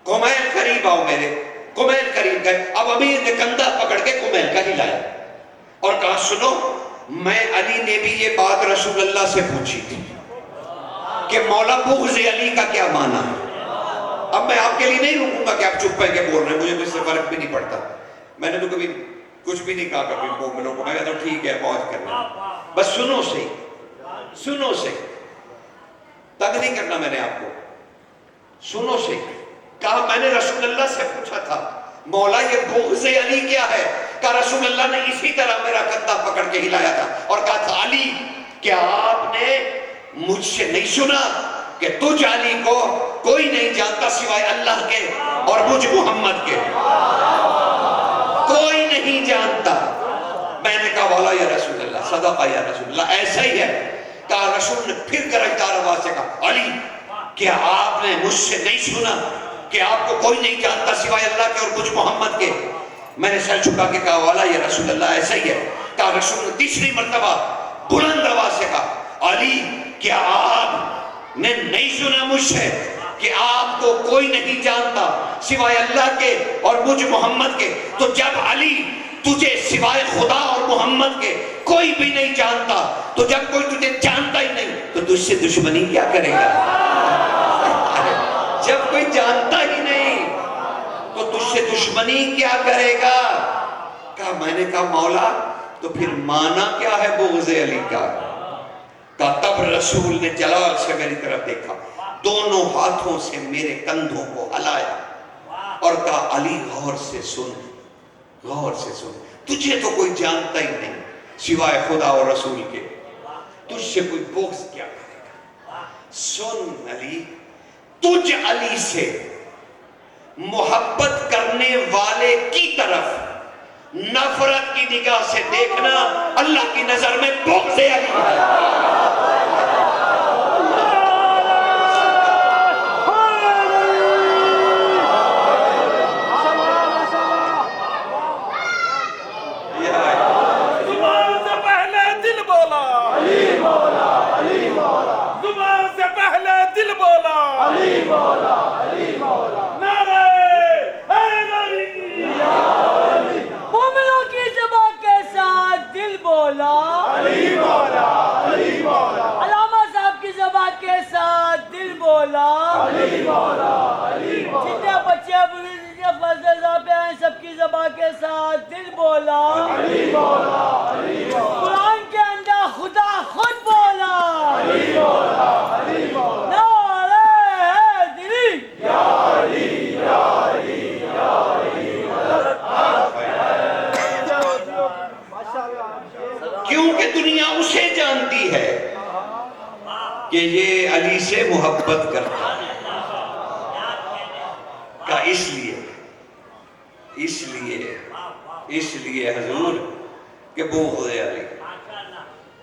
کمیل قریب آؤ میرے. کمیل قریب گئے. اب امیر نے کندھا پکڑ کے کمیل کا ہلایا اور کہا سنو، میں علی نے بھی یہ بات رسول اللہ سے پوچھی تھی کہ مولا بغض علی کا کیا معنی ہے. اب میں آپ کے لیے نہیں رکوں گا کہ آپ چپ پہ کے بول رہے ہیں، مجھے اس سے فرق بھی نہیں پڑتا. میں نے تو کبھی کچھ بھی نہیں کہا کبھی مومنوں کو. میں کہتا ہوں ٹھیک ہے موج کرنا، بس سنو سے تنگ نہیں کرنا. میں نے آپ کو سنو سے کہا. میں نے رسول اللہ سے پوچھا تھا مولا یہ بغض علی کیا ہے؟ کہا رسول اللہ نے اسی طرح میرا کندھا پکڑ کے ہلایا تھا اور کہا تھا علی کیا آپ نے مجھ سے نہیں سنا کہ تجھ علی کو کوئی نہیں جانتا سوائے اللہ کے اور مجھ محمد کے؟ کوئی نہیں جانتا. میں نے کہا والا یا رسول اللہ، صدقہ یا رسول اللہ، ایسا ہی ہے. کہا رسول نے پھر گرجدار آواز سے کہا علی کیا آپ نے مجھ سے نہیں سنا کہ آپ کو کوئی نہیں جانتا سوائے اللہ کے اور مجھ محمد کے؟ میں نے سر جھکا کے کہا والا یا رسول اللہ ایسا ہی ہے. کہا رسول نے تیسری مرتبہ بلند آواز سے کہا علی کیا آپ نے نہیں سنا مجھ سے کہ آپ کو کوئی نہیں جانتا سوائے اللہ کے اور مجھ محمد کے؟ تو جب علی تجھے سوائے خدا اور محمد کے کوئی بھی نہیں جانتا، تو جب کوئی تجھے جانتا ہی نہیں تو تجھ سے دشمنی کیا کرے گا؟ جب کوئی جانتا ہی نہیں تو تجھ سے دشمنی کیا کرے گا؟ کہا میں نے کہا مولا تو پھر معنی کیا ہے بغض علی کا؟ کہا تب رسول نے جلال سے میری طرف دیکھا، دونوں ہاتھوں سے میرے کندھوں کو ہلایا اور کہا علی غور سے سن، تجھے تو کوئی جانتا ہی نہیں سوائے خدا اور رسول کے، تجھ سے کوئی بغض کیا کرے گا؟ سن علی، تجھ علی سے محبت کرنے والے کی طرف نفرت کی نگاہ سے دیکھنا اللہ کی نظر میں بغض علی ہے. مومنوں کی زبان کے جتنے بچے بولی جتنے فضل صاحب پہ ہیں سب کی زبان کے ساتھ دل بولا قرآن کے اندر خدا خود بولا نعرہ حیدری کیونکہ دنیا اسے جانتی ہے کہ یہ علی سے محبت کرتا ہے کا اس لیے حضور کہ بغض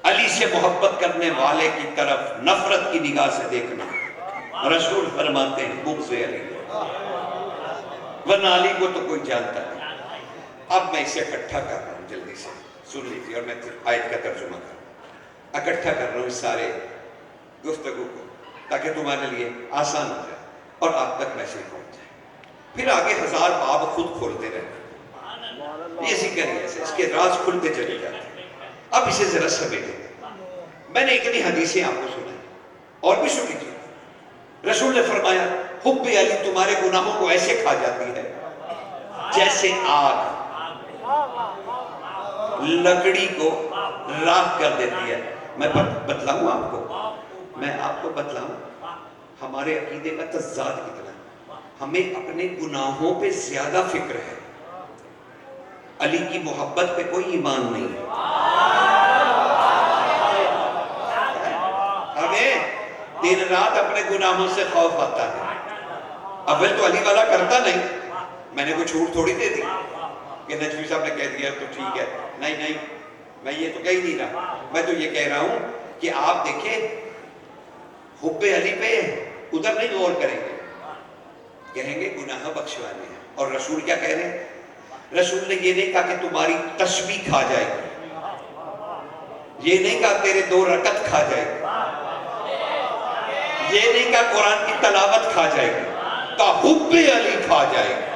علی سے محبت کرنے والے کی طرف نفرت کی نگاہ سے دیکھنا رسول فرماتے ہیں بغض علی، ورنہ علی کو تو کوئی جانتا نہیں۔ اب میں اسے اکٹھا کر رہا ہوں، جلدی سے سن لیجیے اور میں آیت کا ترجمہ کر رہا ہوں، اکٹھا کر رہا ہوں اس سارے گفتگو کو تاکہ تمہارے لیے آسان ہو جائے اور آپ تک میسج پہنچ جائے۔ پھر آگے 1000 باب خود کھولتے رہتے، یہ ذکر ہی ایسے اس کے راز کھلتے چلے جاتے ہیں۔ اب اسے ذرا سمجھیں، میں نے اتنی حدیثیں آپ کو سنائی اور بھی سن لیجیے۔ رسول نے فرمایا حب علی تمہارے گناہوں کو ایسے کھا جاتی ہے جیسے آگ لکڑی کو راکھ کر دیتی ہے۔ میں بتلاؤں آپ کو ہمارے عقیدے کا تضاد کتنا ہے۔ ہمیں اپنے گناہوں پہ زیادہ فکر ہے، علی کی محبت پہ کوئی ایمان نہیں۔ ہمیں دن رات اپنے گناہوں سے خوف آتا ہے۔ اول تو علی والا کرتا نہیں، میں نے کوئی چھوٹ تھوڑی دے دی کہ نجوی صاحب نے کہہ دیا تو ٹھیک ہے، نہیں میں یہ تو کہہ ہی نہیں رہا۔ میں تو یہ کہہ رہا ہوں کہ آپ دیکھیں حب علی پہ ادھر نہیں غور کریں گے، کہیں گے گناہ بخشوانے ہیں۔ اور رسول کیا کہہ رہے ہیں؟ رسول نے یہ نہیں کہا کہ تمہاری تسبیح کھا جائے گی، یہ نہیں کہا تیرے 2 رکعت کھا جائے گی، یہ نہیں کہا قرآن کی تلاوت کھا جائے گی، کہا حب علی کھا جائے گی،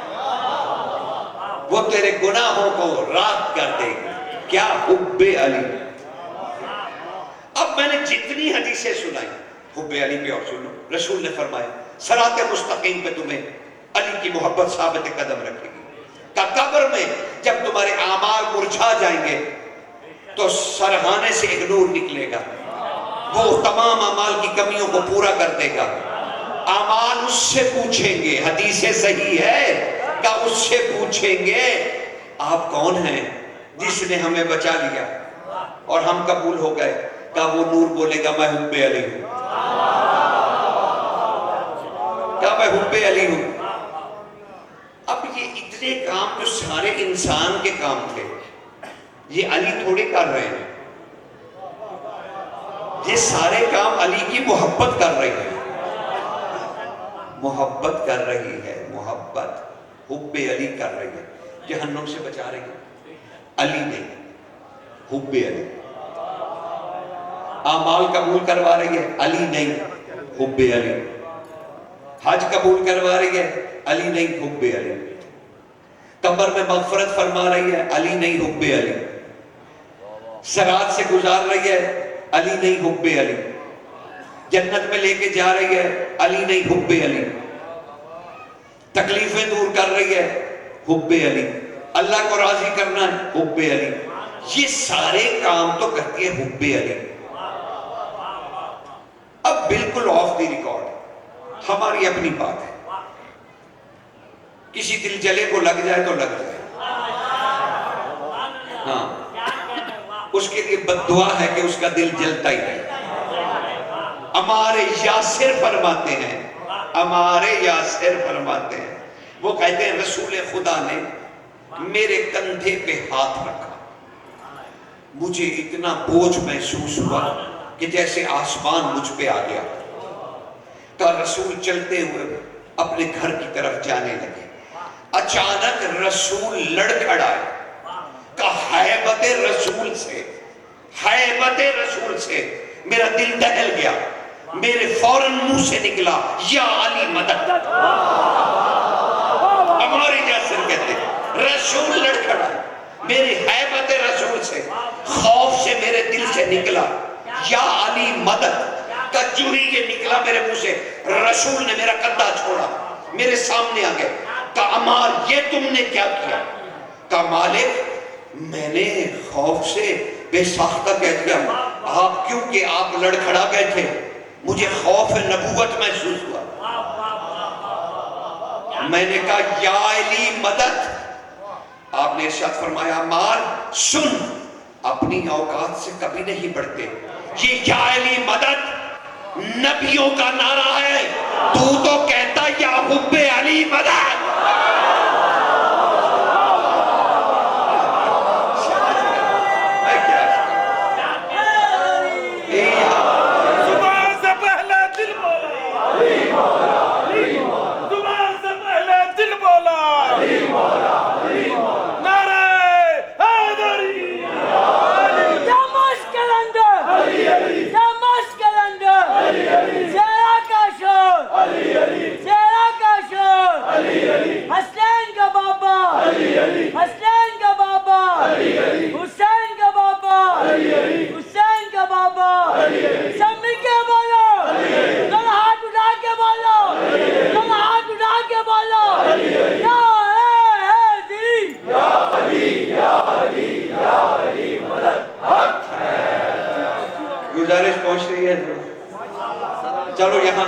وہ تیرے گناہوں کو راکھ کر دے گی۔ کیا حب علی؟ اب میں نے جتنی حدیثیں سنائی حب علی پہ اور سنو، رسول نے فرمایا صراط مستقیم پہ تمہیں علی کی محبت ثابت قدم رکھے گی۔ کہ قبر میں جب تمہارے اعمال مرجھا جائیں گے تو سرہانے سے ایک نور نکلے گا، وہ تمام اعمال کی کمیوں کو پورا کر دے گا۔ اعمال اس سے پوچھیں گے، حدیث صحیح ہے کہ اس سے پوچھیں گے آپ کون ہیں جس نے ہمیں بچا لیا اور ہم قبول ہو گئے، کہ وہ نور بولے گا میں حب علی ہوں، کہ میں حب علی ہوں۔ اب یہ اتنے کام جو سارے انسان کے کام تھے یہ علی تھوڑے کر رہے ہیں، یہ سارے کام علی کی محبت کر رہی ہے، محبت کر رہی ہے، محبت حب علی کر رہی ہے، جہنم سے بچا رہی ہے علی نہیں، حب علی۔ اعمال قبول کروا رہی ہے علی نہیں، حب علی۔ حج قبول کروا رہی ہے علی نہیں، حب علی۔ قبر میں مغفرت فرما رہی ہے علی نہیں، حب علی۔ صراط سے گزار رہی ہے علی نہیں، حب علی۔ جنت میں لے کے جا رہی ہے علی نہیں، حب علی۔ تکلیفیں دور کر رہی ہے حب علی۔ اللہ کو راضی کرنا ہے حب علی۔ یہ سارے کام تو کرتی ہے حب علی۔ اب بالکل آف دی ریکارڈ ہماری اپنی بات ہے، کسی دل جلے کو لگ جائے تو لگ جائے، ہاں اس کے لیے بد دعا ہے کہ اس کا دل جلتا ہی رہے۔ ہمارے یاسر فرماتے ہیں، وہ کہتے ہیں رسول خدا نے میرے کندھے پہ ہاتھ رکھا، مجھے اتنا بوجھ محسوس ہوا کہ جیسے آسمان مجھ پہ آ گیا۔ تو رسول چلتے ہوئے اپنے گھر کی طرف جانے لگے، اچانک رسول لڑ کھڑا ہے کہ حیبت رسول سے میرا دل دہل گیا، میرے فوراً منہ سے نکلا یا علی مدد۔ ہمارے جیسے کہتے رسول لڑ کھڑا ہے، میری حیبت رسول سے خوف سے میرے دل سے نکلا یا علی مدد۔ کہ جو ہی یہ نکلا میرے منہ سے رسول نے میرا کندھا چھوڑا، میرے سامنے آ گئے، کہا عمار یہ تم نے کیا کیا؟ کہا مالک میں نے خوف سے بے ساختہ کہہ دیا، آپ کیونکہ آپ لڑکھڑا گئے تھے، مجھے خوف نبوت محسوس ہوا۔ میں نے کہا یا علی مدد۔ آپ نے ارشاد فرمایا عمار سن، اپنی اوقات سے کبھی نہیں بڑھتے، یہ یا علی مدد نبیوں کا نعرہ ہے، تو کہتا یا حب علی مدد۔ زبان سے پہلے دل بولا، زبان سے پہلے دل بولا، نعرہ حیدری، دمشق اندر، دمشق اندر، زیرہ کا شور، زیرہ کا شور، حسین کا بابا، حسین کا بابا، حسین کا بابا، حسین کا بابا، سب مل کے بولو، دونوں ہاتھ اٹھا کے بولو، دونوں ہاتھ اٹھا کے بولو، یا گزارش پہنچ رہی ہے؟ چلو یہاں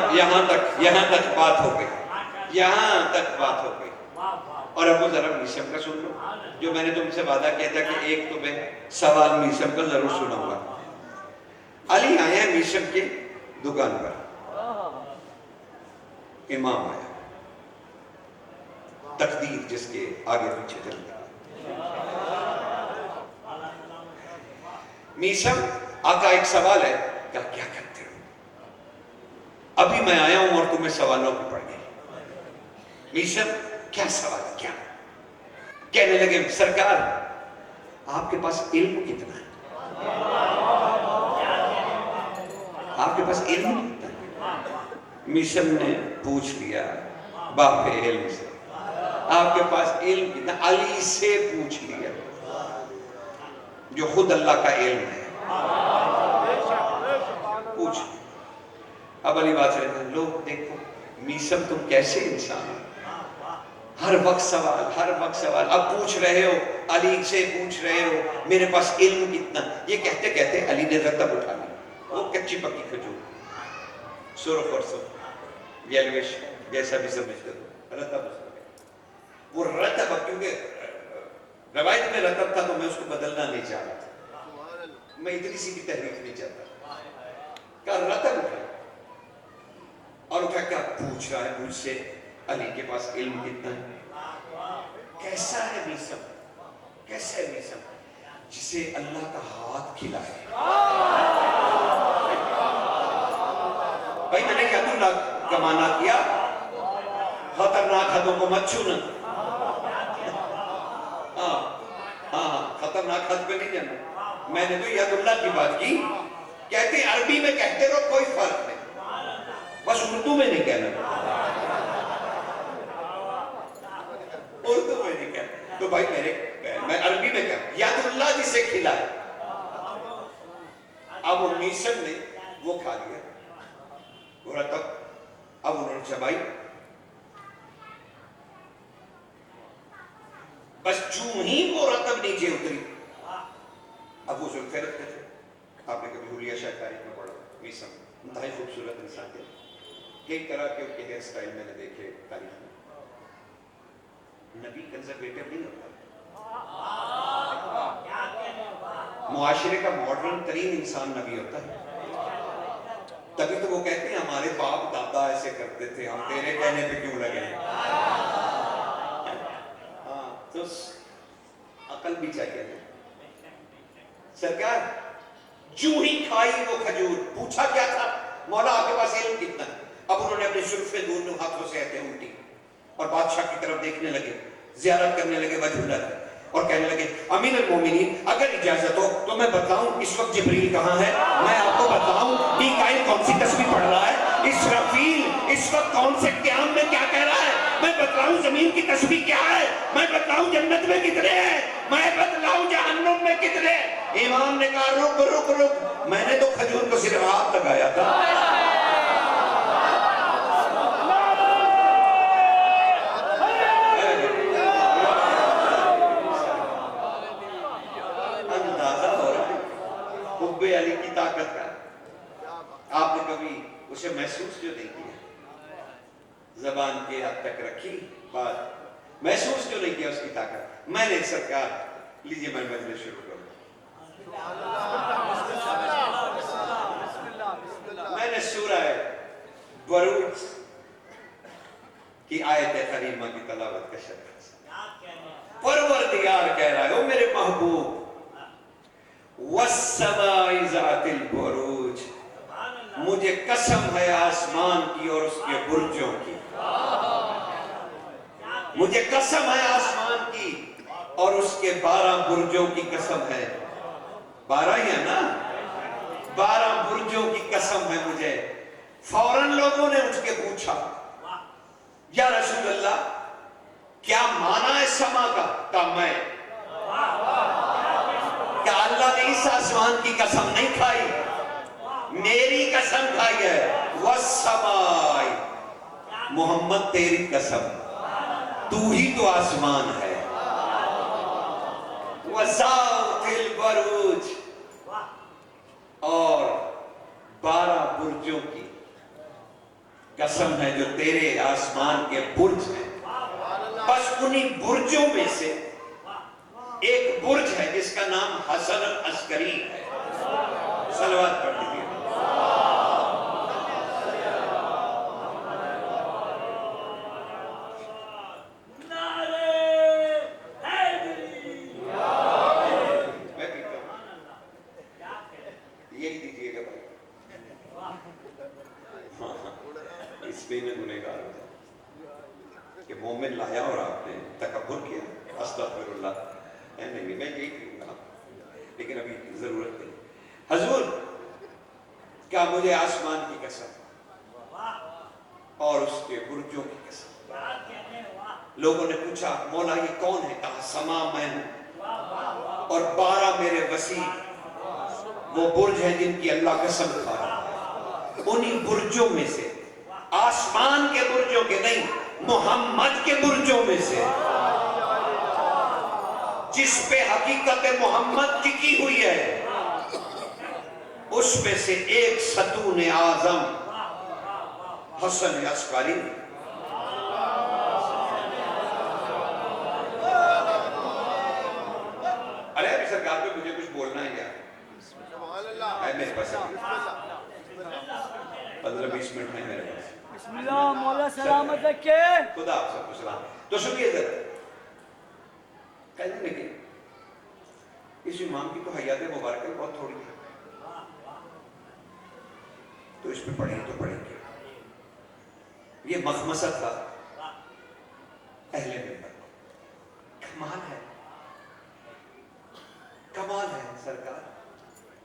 تک بات ہو گئی، یہاں تک بات ہو گئی۔ اور ابو ذرا میسم کا سن لو، جو میں نے تم سے وعدہ کیا تھا کہ ایک تمہیں سوال میسم کا ضرور سناؤں گا۔ علی آئے ہیں میسم کی دکان پر، امام آیا، تقدیر جس کے آگے پیچھے چلتا میسم آقا ایک سوال ہے، کیا کرتے ہو؟ ابھی میں آیا ہوں اور تمہیں سوالوں کی پڑ گئی۔ میسم کیا سوال ہے؟ کیا کہنے لگے سرکار آپ کے پاس علم کتنا ہے؟ آپ کے پاس علم کتنا ہے؟ میسم نے پوچھ لیا باپ علم سے، آپ کے پاس علم کتنا؟ علی سے پوچھ لیا جو خود اللہ کا علم ہے، پوچھ۔ اب علی بات سے لوگ دیکھو میسم تم کیسے انسان ہو، ہر وقت سوال، اب پوچھ رہے ہو، علی سے پوچھ رہے ہو میرے پاس علم کتنا۔ یہ کہتے کہتے علی نے رتب اٹھا لی، وہ کچی پکی کھجور، سرخ اور سرخ یلوش جیسا بھی سمجھ کرو، رتب اس کو، وہ رتب، کیونکہ روایت میں رتب تھا تو میں اس کو بدلنا نہیں چاہ رہا تھا، میں اتنی سی بھی تحریف نہیں چاہتا، کہ رتب اٹھا اور اٹھا کیا پوچھ رہا ہے مجھ سے علی کے پاس علم کتنا ہے؟ کیسا ہے میسم، کیسا ہے میسم جسے اللہ کا ہاتھ کھلائے۔ بھائی میں نے ید اللہ کا معنی کیا، خطرناک حدوں کو مت چھونا، خطرناک حد پہ نہیں جانا، میں نے تو ید اللہ کی بات کی۔ کہتے ہیں عربی میں کہتے رہو کوئی فرق نہیں، بس اردو میں نہیں کہنا، اردو میں نہیں کہنا۔ تو بھائی میں عربی میں کہا ید اللہ جسے کھلائے۔ اب وہ میسم نے وہ کھا لیا وہ رتب، اب انہوں نے چبائی، بس جو ہی وہ رتب نیچے اتری، اب وہ زلفے رکھتے تھے، آپ نے کبھی حلیہ شاہ تاریخ میں پڑھا، میسم انتہائی خوبصورت انسان تھے، کئی طرح کے ان کے ہیئر سٹائل میں نے دیکھے تاریخ میں۔ نبی کنزرویٹو نہیں ہوتا، معاشرے کا ماڈرن ترین انسان نبی ہوتا ہے، تبھی تو وہ کہتے ہیں ہمارے باپ دادا ایسے کرتے تھے، ہم تیرے کہنے پہ کیوں لگے ہیں۔ تو عقل بھی چاہیے۔ سرکار جو ہی کھائی وہ کھجور، پوچھا کیا تھا مولا آپ کے پاس علم کتنا ہے؟ اب انہوں نے اپنے زلفیں دونوں ہاتھوں سے ایسے الٹی اور بادشاہ کی طرف دیکھنے لگے، زیارت کرنے لگے وجہ اللہ کی، اور کہنے لگے امیر المومنین اگر اجازت ہو تو میں بتاؤں اس وقت جبریل کہاں ہے، میں آپ کو بتاؤں میکائیل کون سی تسبیح پڑھ رہا ہے، اسرافیل اس وقت کون سے قیام میں کیا کہہ رہا ہے، میں بتلاؤں زمین کی تسبیح کیا ہے، میں بتلاؤں جنت میں کتنے ہیں، میں بتلاؤں جہنم میں کتنے ہیں۔ امام نے کہا رک رک رک، میں نے تو کھجور کو صرف ہاتھ لگایا تھا۔ اندازہ ہو رہا ہے حب علی کی طاقت کا۔ آپ نے کبھی اسے محسوس جو نہیں کیا؟ زبان کے حد تک رکھی بات، محسوس جو نہیں کیا اس کی طاقت۔ میں نے سرکار لیجئے میں مجلس شروع کروں۔ میں نے سورہ بروج کی آیت کریمہ کی تلاوت کا شرح، پروردگار کہہ رہا ہے او میرے محبوب، والسماء ذات البروج، مجھے قسم ہے آسمان کی اور اس کے برجوں کی، مجھے قسم ہے آسمان کی اور اس کے 12 برجوں کی قسم ہے۔ 12 ہی ہے نا، 12 برجوں کی قسم ہے مجھے۔ فوراً لوگوں نے مجھ کے پوچھا یا رسول اللہ کیا معنی ہے سما کا؟ کہا میں، کیا اللہ نے اس آسمان کی قسم نہیں کھائی؟ میری قسم کھائی ہے۔ والسماء، محمد تیری قسم، تو ہی تو آسمان ہے۔ وذات البروج، اور 12 برجوں کی قسم ہے جو تیرے آسمان کے برج ہیں۔ بس انہی برجوں میں سے ایک برج ہے جس کا نام حسن العسکری ہے۔ صلوات پڑھ دیجیے۔ میں پیتا ہوں، یہی دیجیے گا بھائی، اس پہ میں گنہگار ہو جائے کہ مومن لایا اور آپ نے تکبر کیا۔ استغفر اللہ، نہیں میں یہی کہوں گا، لیکن ابھی ضرورت نہیں۔ حضور کیا مجھے آسمان کی قسم اور اس کے برجوں کی قسم۔ لوگوں نے پوچھا مولا یہ کون ہے؟ کہا سما میں ہوں اور 12 میرے وسیع وہ برج ہیں جن کی اللہ قسم کھا رہا ہے۔ انہی برجوں میں سے، آسمان کے برجوں کے نہیں، محمد کے برجوں میں سے، جس پہ حقیقت محمد ٹکی ہوئی ہے، اس میں سے ایک ستون اعظم حسن عسکری۔ ارے ابھی سرکار پہ مجھے کچھ بولنا ہے کیا؟ میرے پاس 15-20 منٹ ہیں میرے پاس۔ بسم اللہ مولا سلامت رکھے۔ خدا آپ سب کو سلام۔ تو سنیے ذرا، کہنے لگے اس امام کی تو حیات مبارکہ بہت تھوڑی ہے، تو اس پہ پڑھیں تو پڑھیں گے۔ یہ مخمصہ تھا اہل منبر کو۔ کمال ہے، کمال ہے سرکار،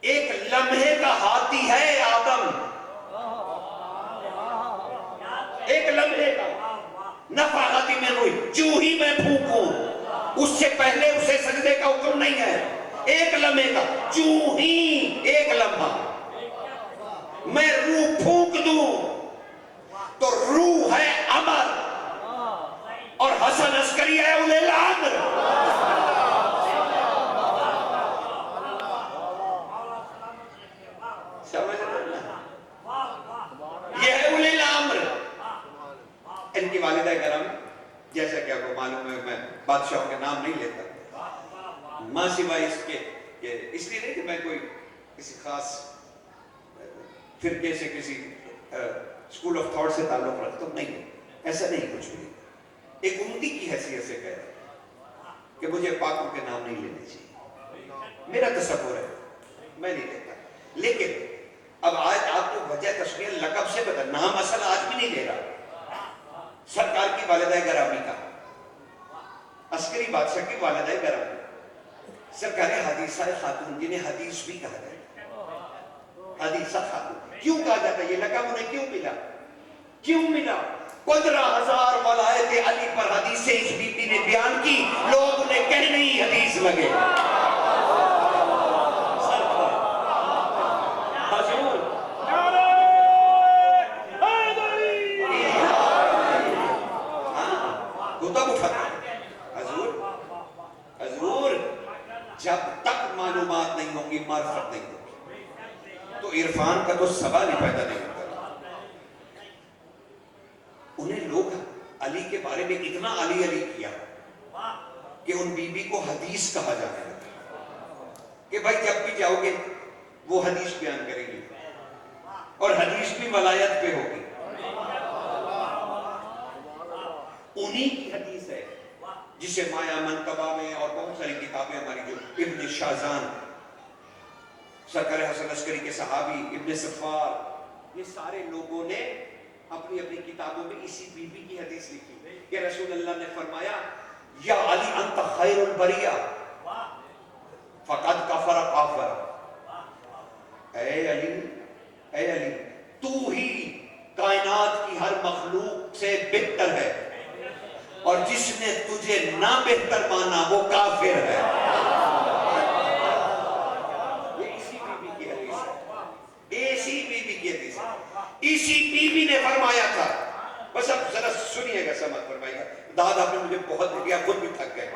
ایک لمحے کا ہاتھی ہے آدم، ایک لمحے کا نفاختی میں روئی، جو ہی میں پھونکوں اس سے پہلے اسے سجدے کا حکم نہیں ہے۔ ایک لمحے کا، جو ہی ایک لمحہ میں روح پھونک دوں تو روح ہے امر، اور حسن عسکری ہے اولے الامر۔ سمجھ رہے ہیں؟ یہ ہے اولے الامر۔ ان کی والدہ کرم، جیسا کہ آپ کو معلوم ہے میں بادشاہوں کے نام نہیں لیتا، ماں سوائے اس کے، اس لیے نہیں کہ میں کوئی کسی خاص فرقے سے، کسی اسکول آف تھاٹ سے تعلق رکھتا ہوں، نہیں، ایسا نہیں کچھ بھی۔ ایک امتی کی حیثیت سے کہہ رہا کہ مجھے پاکوں کے نام نہیں لینے چاہیے، میرا تصور ہے میں نہیں لیتا، لیکن اب آج آپ کو وجہ تسمیہ لقب سے بتا، نام اصل آج بھی نہیں لے رہا۔ سرکار کی والدہ گرامی کا، عسکری بادشاہ کی والدہ گرامی، سرکار حدیثہ خاتون، جنہیں حدیث بھی کہا جائے، حدیثہ خاتون کیوں کہا جاتا ہے؟ یہ لقب انہیں کیوں ملا؟ کیوں ملا؟ 15,000 ولایت علی پر حدیثیں اس بی بی نے بیان کی، لوگ انہیں کہنے ہی حدیث لگے۔ حضور نعرہ حیدری! گتب اٹھاتا ہے، حضور جب تک معلومات نہیں ہوں گی معرفت نہیں ہوگی، تو عرفان کا تو سوال ہی پیدا نہیں ہوتا۔ انہیں لوگ علی کے بارے میں اتنا علی علی کیا کہ ان بی بی کو حدیث کہا جانے لگا کہ بھائی جب بھی جاؤ گے وہ حدیث بیان کریں گے، اور حدیث بھی ولایت پہ ہوگی۔ انہی کی حدیث ہے جسے مایا منقبہ میں اور بہت ساری کتابیں ہماری جو ابن شازان، سرکار حسن عسکری کے صحابی، ابن صفار، یہ سارے لوگوں نے اپنی اپنی کتابوں میں اسی بی بی کی حدیث لکھی کہ رسول اللہ نے فرمایا یا علی انت خیر البریہ فقد کفر کافر، اے علی تو ہی کائنات کی ہر مخلوق سے بہتر ہے، اور جس نے تجھے نہ بہتر مانا وہ کافر ہے۔ یہ اسی بی بی کی حدیث ہے، اسی بی بی کی حدیث ہے، اسی بی بی نے فرمایا تھا۔ بس اب ذرا سنیے گا، سمجھ فرمائیے گا، داد آپ نے مجھے بہت دیا، خود بھی تھک گئے،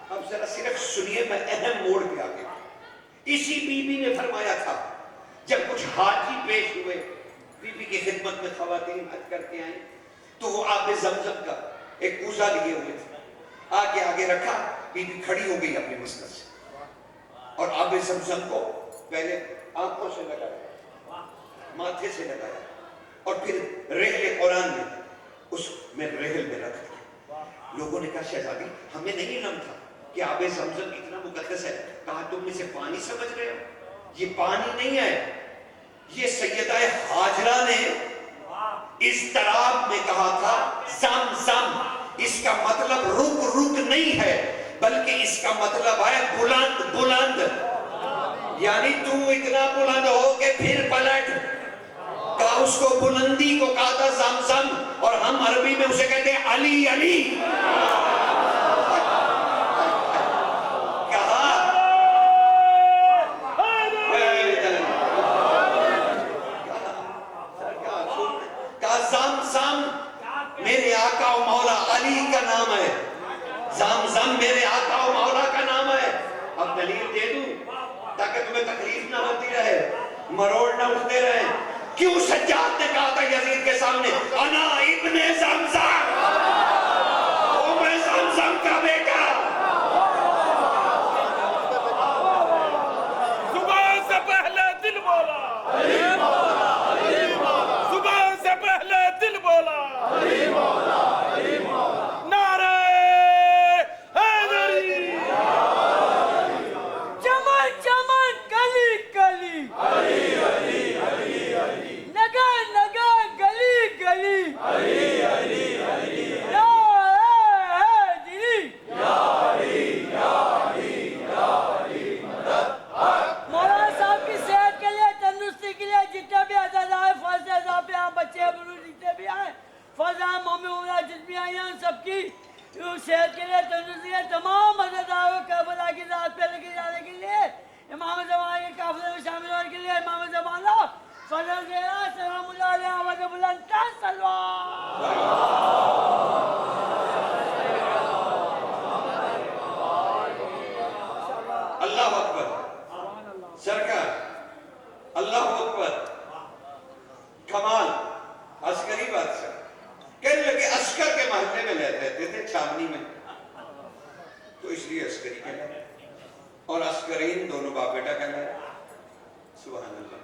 اب ذرا صرف سنیے، میں اہم موڑ پہ آ گیا۔ اسی بی بی نے فرمایا تھا جب کچھ حاجی پیش ہوئے، بی بی کی خدمت میں خواتین حج کر کے آئیں، تو وہ آب زمزم کا ایک کوزہ لیے ہوئے تھے، آگے رکھا، بی بی کھڑی ہو گئی اپنی مسند سے، اور آب زمزم کو پہلے آنکھوں سے لگایا، ماتھے سے لگایا، اور پھر رحل قرآن میں اس میں رحل میں رکھ دیا۔ لوگوں نے کہا شہزادی ہمیں نہیں علم تھا کہ آب زمزم اتنا مقدس ہے۔ کہا تم اسے پانی سمجھ رہے ہو؟ یہ پانی نہیں ہے، یہ سیدہ حاجرہ نے اضطراب میں کہا تھا زم زم، اس کا مطلب رک رک نہیں ہے، بلکہ اس کا مطلب ہے بلند بلند، یعنی تو اتنا بلند ہو کہ پھر پلٹ۔ کہا اس کو بلندی کو کہا تھا زم زم، اور ہم عربی میں اسے کہتے ہیں علی علی۔ میرے آقا و مولا علی کا نام ہے، زمزم میرے آقا و مولا کا نام ہے۔ اب دلیل دے دوں تاکہ تمہیں تکلیف نہ ہوتی رہے، مروڑ نہ اٹھتے رہے۔ کیوں سجاد نے کہا تھا یزید کے سامنے انا ابن زمزم، او میں زمزم کا بیٹا۔ زبان سے پہلے دل بولا، زبان سے پہلے دل بولا، نعرہ حیدری! چمن چمن کلی کلی، نگر نگر گلی گلی، یا حیدری! مولانا صاحب کی صحت کے لیے، تندرستی کے لیے، جتنے بھی عزیزائے فاضل صاحب یہاں بچے بزرگ جتنے بھی آئے، فضائے مومن مولا جتنی آئی ہیں، سب کی صحت کے لیے، تندرستی کے لیے، تمام عزیزائے کربلا کی ذات پہ لگے جانے کے لیے، امام زمانہ کے قافلے میں شامل ہونے کے لیے، امام زمانہ فضل زیرہ سلام اللہ علیہ آواز بلند سلوات۔ اللہ اکبر، سرکار اللہ اکبر، کمال۔ عسکری بادشاہ کہنے لگے عسکر کے محلے میں رہتے تھے چھاونی میں، تو اس لیے عسکری کہلائے، اور عسکرین دونوں باپ بیٹا کہلائے۔ سبحان اللہ،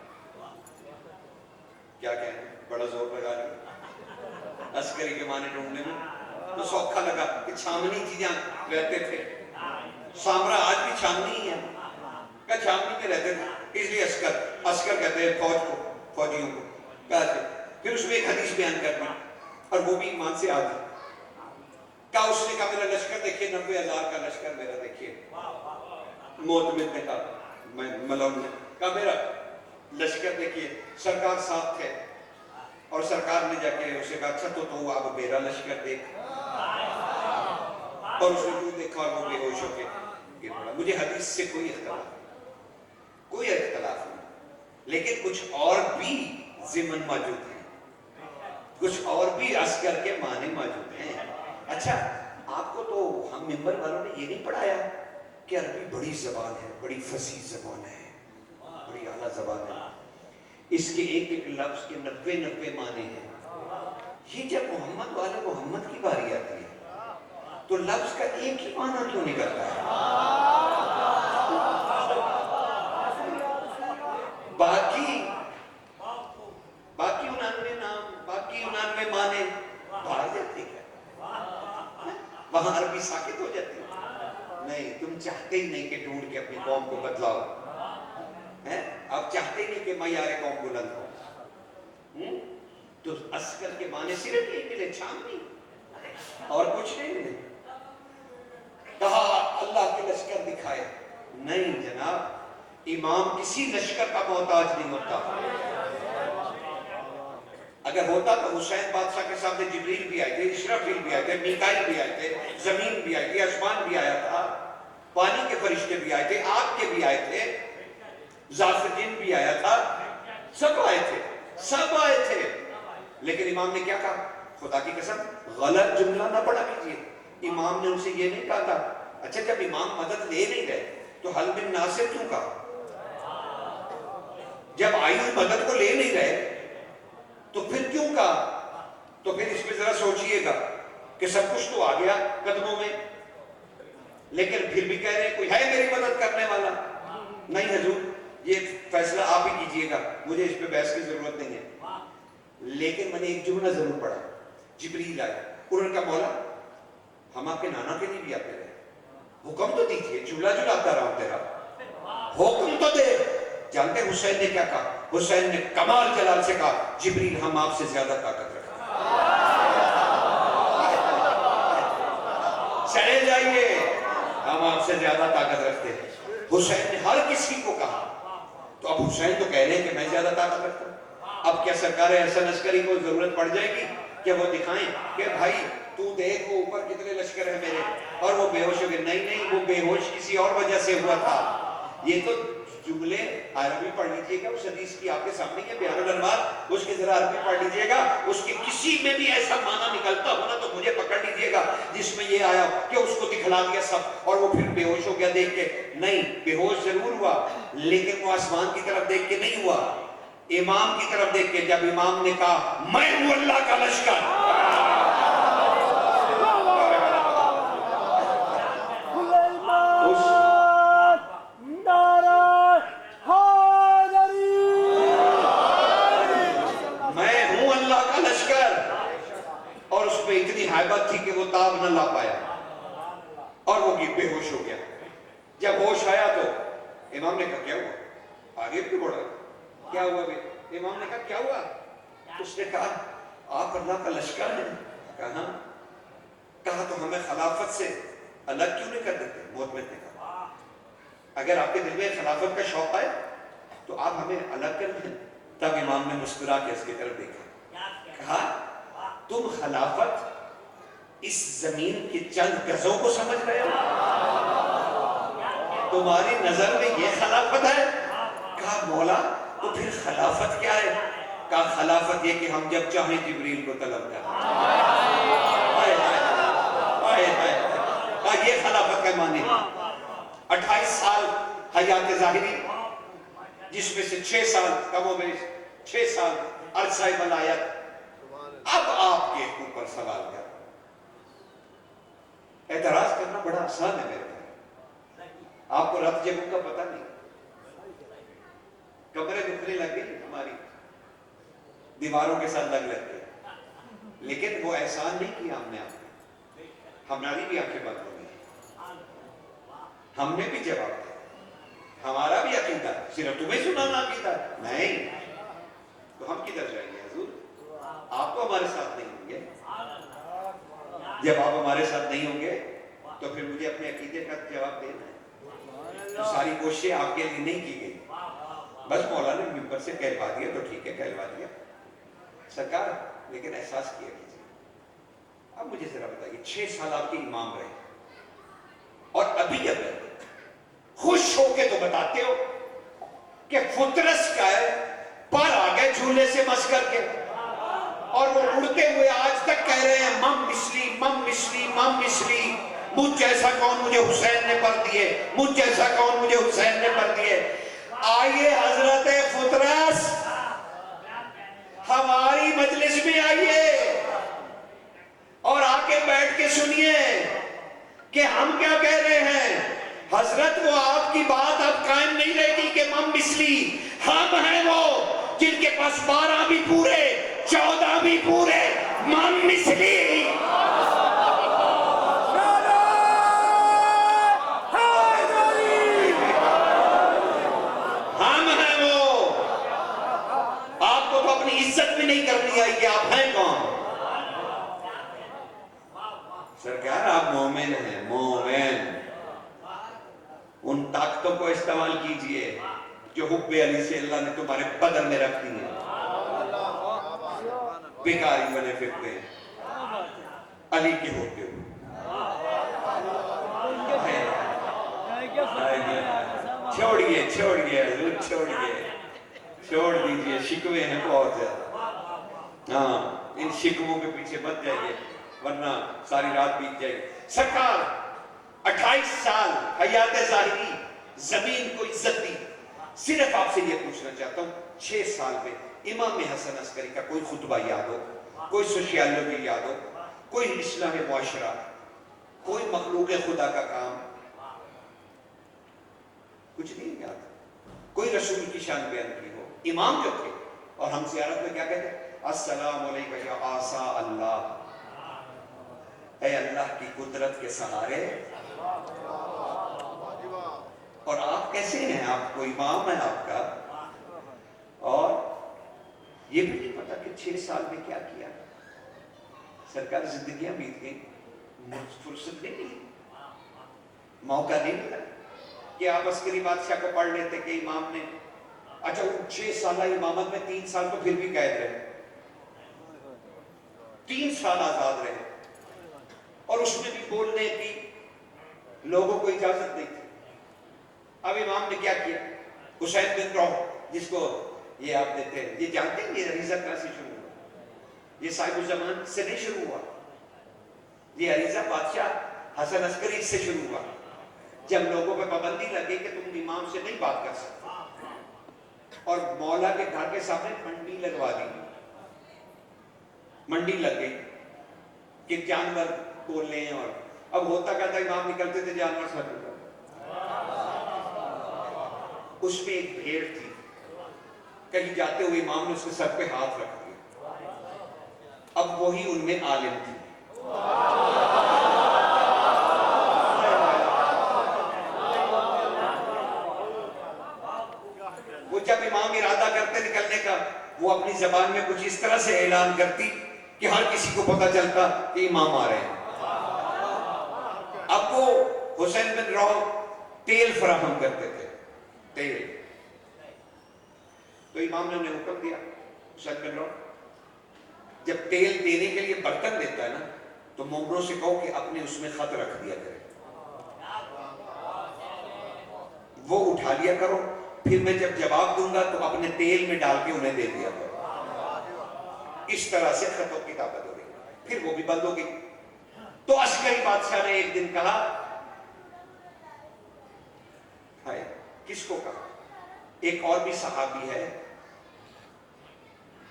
کیا کہنے، بڑا زور لگا لیا عسکری کے معنی ڈھونڈنے میں، تو سوکھا لگا کہ چھاونی چیزیں رہتے تھے، سامرا آج بھی چھاونی ہی ہے، کہ چھاونی میں رہتے تھے، اس لیے عسکر کہتے ہیں فوج کو، فوجیوں کو کہتے ہیں۔ پھر اس میں ایک حدیث بیان کرنا، اور وہ بھی ایمان سے آدھی۔ کہا اس نے کہا میرا لشکر دیکھیے، 90,000 کا لشکر میرا دیکھیے۔ معتمد نے کہا، ملون نے کہا میرا لشکر دیکھیے، سرکار ساتھ تھے، اور سرکار نے جا کے اسے کہا اچھا تو اب میرا لشکر دیکھ، اور اس نے جو دیکھا اور وہ بے ہوش ہو کے گر پڑا۔ مجھے حدیث سے کوئی اختلاف نہیں، لیکن کچھ اور بھی ضمن موجود ہیں، کچھ اور بھی عسکر کے معنی موجود ہیں۔ اچھا آپ کو تو ہم ممبر والوں نے یہ نہیں پڑھایا کہ عربی بڑی زبان ہے، بڑی فصیح زبان ہے، بڑی اعلیٰ زبان ہے، اس کے ایک ایک لفظ کے 90 معنی ہیں۔ یہ جب محمد والے محمد کی باری آتی ہے تو لفظ کا ایک ہی معنی کیوں نہیں کرتا ہے؟ باقی 99 نام، باقی 99 معنی باہر جاتے ہیں، وہاں عربی ساکت ہو جاتی ہے۔ نہیں، تم چاہتے ہی نہیں کہ ڈھونڈ کے اپنی قوم کو بدلاؤ، آپ چاہتے ہی نہیں کہ معیار قوم بلند ہو، تو عسکر کے معنی صرف یہ ملے، چھامنی اور کچھ نہیں ملے۔ کہا اللہ کے لشکر دکھائے، نہیں جناب، امام کسی لشکر کا محتاج نہیں ہوتا۔ اگر ہوتا تو حسین بادشاہ کے سامنے جبریل بھی آئے تھے، اسرافیل بھی آئے تھے، میکائیل بھی آئے تھے، زمین بھی آئی تھی، آسمان بھی آیا تھا، پانی کے فرشتے بھی آئے تھے، آگ کے بھی آئے تھے، زافرجین بھی آیا تھا، سب آئے تھے، لیکن امام نے کیا کہا؟ خدا کی قسم غلط جملہ نہ پڑھا کیجیے، امام نے ان سے یہ نہیں کہا تھا اچھا جب امام مدد لے نہیں گئے تو حل بن ناصر کیوں کہا؟ جب آئی مدد کو لے نہیں رہے تو پھر کیوں کہا؟ تو پھر اس پہ ذرا سوچئے گا کہ سب کچھ تو آ گیا قدموں میں، لیکن پھر بھی کہہ رہے ہیں کوئی ہے میری مدد کرنے والا؟ نہیں حضور، یہ فیصلہ آپ ہی کیجئے گا، مجھے اس پہ بحث کی ضرورت نہیں ہے۔ لیکن میں نے ایک جملہ ضرور پڑھا، جبریل آئے، انہوں نے کہا مولا ہم آپ کے نانا کے لیے بھی آتے رہے، حکم تو دیجئے، جملہ جلاتا رہا ہوں تیرا، حکم تو دے۔ جانتے حسین نے کیا کہا؟ حسین نے کمال جلال سے کہا جبریل ہم آپ سے زیادہ طاقت رکھتے ہیں، چلے جائیے، ہم آپ سے زیادہ طاقت رکھتے ہیں۔ حسین نے ہر کسی کو کہا، تو اب حسین تو کہہ رہے ہیں کہ میں زیادہ طاقت رکھتا ہوں، اب کیا سرکار حسن عسکری کو ضرورت پڑ جائے گی کہ وہ دکھائیں کہ بھائی تو دیکھ وہ اوپر کتنے لشکر ہیں میرے، اور وہ بے ہوش ہو گئے؟ نہیں، وہ بے ہوش کسی اور وجہ سے ہوا تھا۔ یہ تو جملے عربی پڑھ لیجئے گا، اس حدیث کی آپ کے سامنے ہے بیان الانوار، اس کے ذرا عربی پڑھ لیجئے گا، اس کے کسی میں بھی ایسا معنی نکلتا ہونا تو مجھے پکڑ لیجئے گا جس میں یہ آیا کہ اس کو دکھلا دیا سب اور وہ پھر بے ہوش ہو گیا دیکھ کے۔ نہیں، بے ہوش ضرور ہوا لیکن وہ آسمان کی طرف دیکھ کے نہیں ہوا، امام کی طرف دیکھ کے۔ جب امام نے کہا میں ہوں اللہ کا لشکر، اور اس پہ اتنی حیبت تھی کہ وہ تاب نہ لا پایا اور وہ بے ہوش ہو گیا۔ جب ہوش آیا تو امام نے کہا کیا ہوا؟ آگے بھی بڑھا، کیا ہوا بے؟ امام نے کہا کیا ہوا؟ اس نے کہا آپ اللہ کا لشکر ہیں؟ کہا کہا تو ہمیں خلافت سے الگ کیوں نہیں کر دیتے؟ محتمد نے کہا اگر آپ کے دل میں خلافت کا شوق ہے تو آپ ہمیں الگ کر دیں۔ تب امام نے مسکرا کے اس کی طرف دیکھا، کہا تم خلافت اس زمین کے چند گزوں کو سمجھ رہے ہو؟ تمہاری نظر میں یہ خلافت ہے؟ کہا مولا تو پھر خلافت کیا ہے؟ کہا خلافت یہ کہ ہم جب چاہیں جبریل کو طلب کریں۔ کہا یہ خلافت کا معنی ہے۔ 28 سال حیات ظاہری، جس میں سے 6 سال کم و بیش 6 سال عرصہ ولایت، اب آپ کے اوپر سوال کر۔ اعتراض کرنا بڑا آسان ہے میرے بھائی، آپ کو رت جگہوں کا پتہ نہیں، کمرے دکھنے لگ گئی ہماری، دیواروں کے ساتھ لگ گئے، لیکن وہ احسان نہیں کیا ہم نے آپ کو، ہماری بھی آنکھیں بند ہو گئی، ہم نے بھی جواب دیا، ہمارا بھی عقیدہ، صرف تمہیں سنانا عقیدہ نہیں، تو ہم کدھر جائیں گے حضور؟ آپ تو ہمارے ساتھ نہیں ہوں گے، جب آپ ہمارے ساتھ نہیں ہوں گے تو پھر مجھے اپنے عقیدے کا جواب دینا ہے۔ تو ساری کوششیں آپ کے لیے نہیں کی گئی، بس مولا نے ممبر سے کہلوا دیا تو ٹھیک ہے کہلوا دیا، سرکار لیکن احساس کیا کیجیے، اب مجھے ذرا بتائیے 6 سال آپ کے امام رہے اور ابھی اب خوش ہو کے تو بتاتے ہو کہ فطرس کا ہے پر آ گئے جھولے سے مس کر کے، اور وہ اڑتے ہوئے آج تک کہہ رہے ہیں مم مسلی مم مسلی مم مسلی، مجھ جیسا کون مجھے حسین نے پر دیے، مجھ جیسا کون مجھے حسین نے پر دیے۔ آئیے حضرت فطرس ہماری مجلس میں آئیے اور آ کے بیٹھ کے سنیے کہ ہم کیا کہہ رہے ہیں۔ حضرت وہ آپ کی بات اب قائم نہیں رہے گی کہ مم مسلی، ہم ہیں وہ جن کے پاس 12 بھی پورے 14 بھی پورے مم مسلی۔ ہم ہیں وہ، آپ کو تو اپنی عزت بھی نہیں کرنی آئی کہ آپ ہیں کون۔ سرکار آپ مومن ہیں، مومن، ان طاقتوں کو استعمال کیجئے جو حب علی سے اللہ نے تمہارے بدن میں رکھ دی ہیں، بیکاری بنے پھرتے ہیں علی کے ہوتے ہوئے۔ چھوڑیے چھوڑیے حضور، چھوڑیے، چھوڑ دیجئے، شکوے ہیں بہت زیادہ، ہاں ان شکووں کے پیچھے مت جائیے ورنہ ساری رات بیت جائے گی۔ سرکار 28 سال حیات ظاہری زمین کو عزت دی، صرف آپ سے یہ پوچھنا چاہتا ہوں 6 سال میں امام حسن عسکری کا کوئی خطبہ یاد ہو، کوئی سوشیالوجی یاد ہو، کوئی اصلاح معاشرہ، کوئی مخلوق خدا کا کام، کچھ نہیں یاد، کوئی رسول کی شان بیان کی ہو، امام جو تھے، اور ہم زیارت میں کیا کہتے ہیں؟ السلام علیکم یا آسا اللہ، اے اللہ کی قدرت کے سہارے۔ اور آپ کیسے ہیں؟ آپ کو امام ہے آپ کا، اور یہ بھی نہیں پتا کہ 6 سال میں کیا کیا۔ سرکار زندگیاں بیت گئی، فرصت نہیں ملی، موقع نہیں ملا کہ آپ عسکری بادشاہ کو پڑھ لیتے کہ امام نے، اچھا 6 سالہ امامت میں 3 سال تو پھر بھی قید رہے، 3 سال آزاد رہے، اور اس میں بھی بولنے کی لوگوں کو اجازت نہیں تھی۔ اب امام نے کیا کیا؟ حسین بن روح، جس کو یہ آپ دیتے ہیں، یہ جانتے ہیں یہ عریضہ کہاں سے شروع ہوا؟ یہ صاحب الزمان سے نہیں شروع ہوا، یہ عریضہ بادشاہ حسن عسکری سے شروع ہوا، جب لوگوں پہ پابندی لگی کہ تم امام سے نہیں بات کر سکتے، اور مولا کے گھر کے سامنے منڈی لگوا دی، منڈی لگ گئی کہ جانور بولنے، اور اب ہوتا کیا تھا، امام نکلتے تھے جانور سب ہوتا، اس میں ایک بھیڑ تھی، کہیں جاتے ہوئے امام نے اس کے سر پہ ہاتھ رکھ دیا، اب وہی ان میں عالم تھی، وہ جب امام ارادہ کرتے نکلنے کا، وہ اپنی زبان میں کچھ اس طرح سے اعلان کرتی کہ ہر کسی کو پتا چلتا کہ امام آ رہے ہیں۔ اب وہ حسین بن روح تیل فراہم کرتے تھے، تیل، تو امام نے انہیں حکم دیا، حسین بن روح جب تیل دینے کے لیے برتن دیتا ہے نا، تو ممبروں سے کہو کہ اپنے اس میں خط رکھ دیا کرے، وہ اٹھا لیا کرو، پھر میں جب جواب دوں گا تو اپنے تیل میں ڈال کے انہیں دے دیا کرو۔ اس طرح سے خط و کتابت ہو گئی، پھر وہ بھی بند ہو گئی۔ تو عسکری بادشاہ نے ایک دن کہا، ہائے کس کو کہا؟ ایک اور بھی صحابی ہے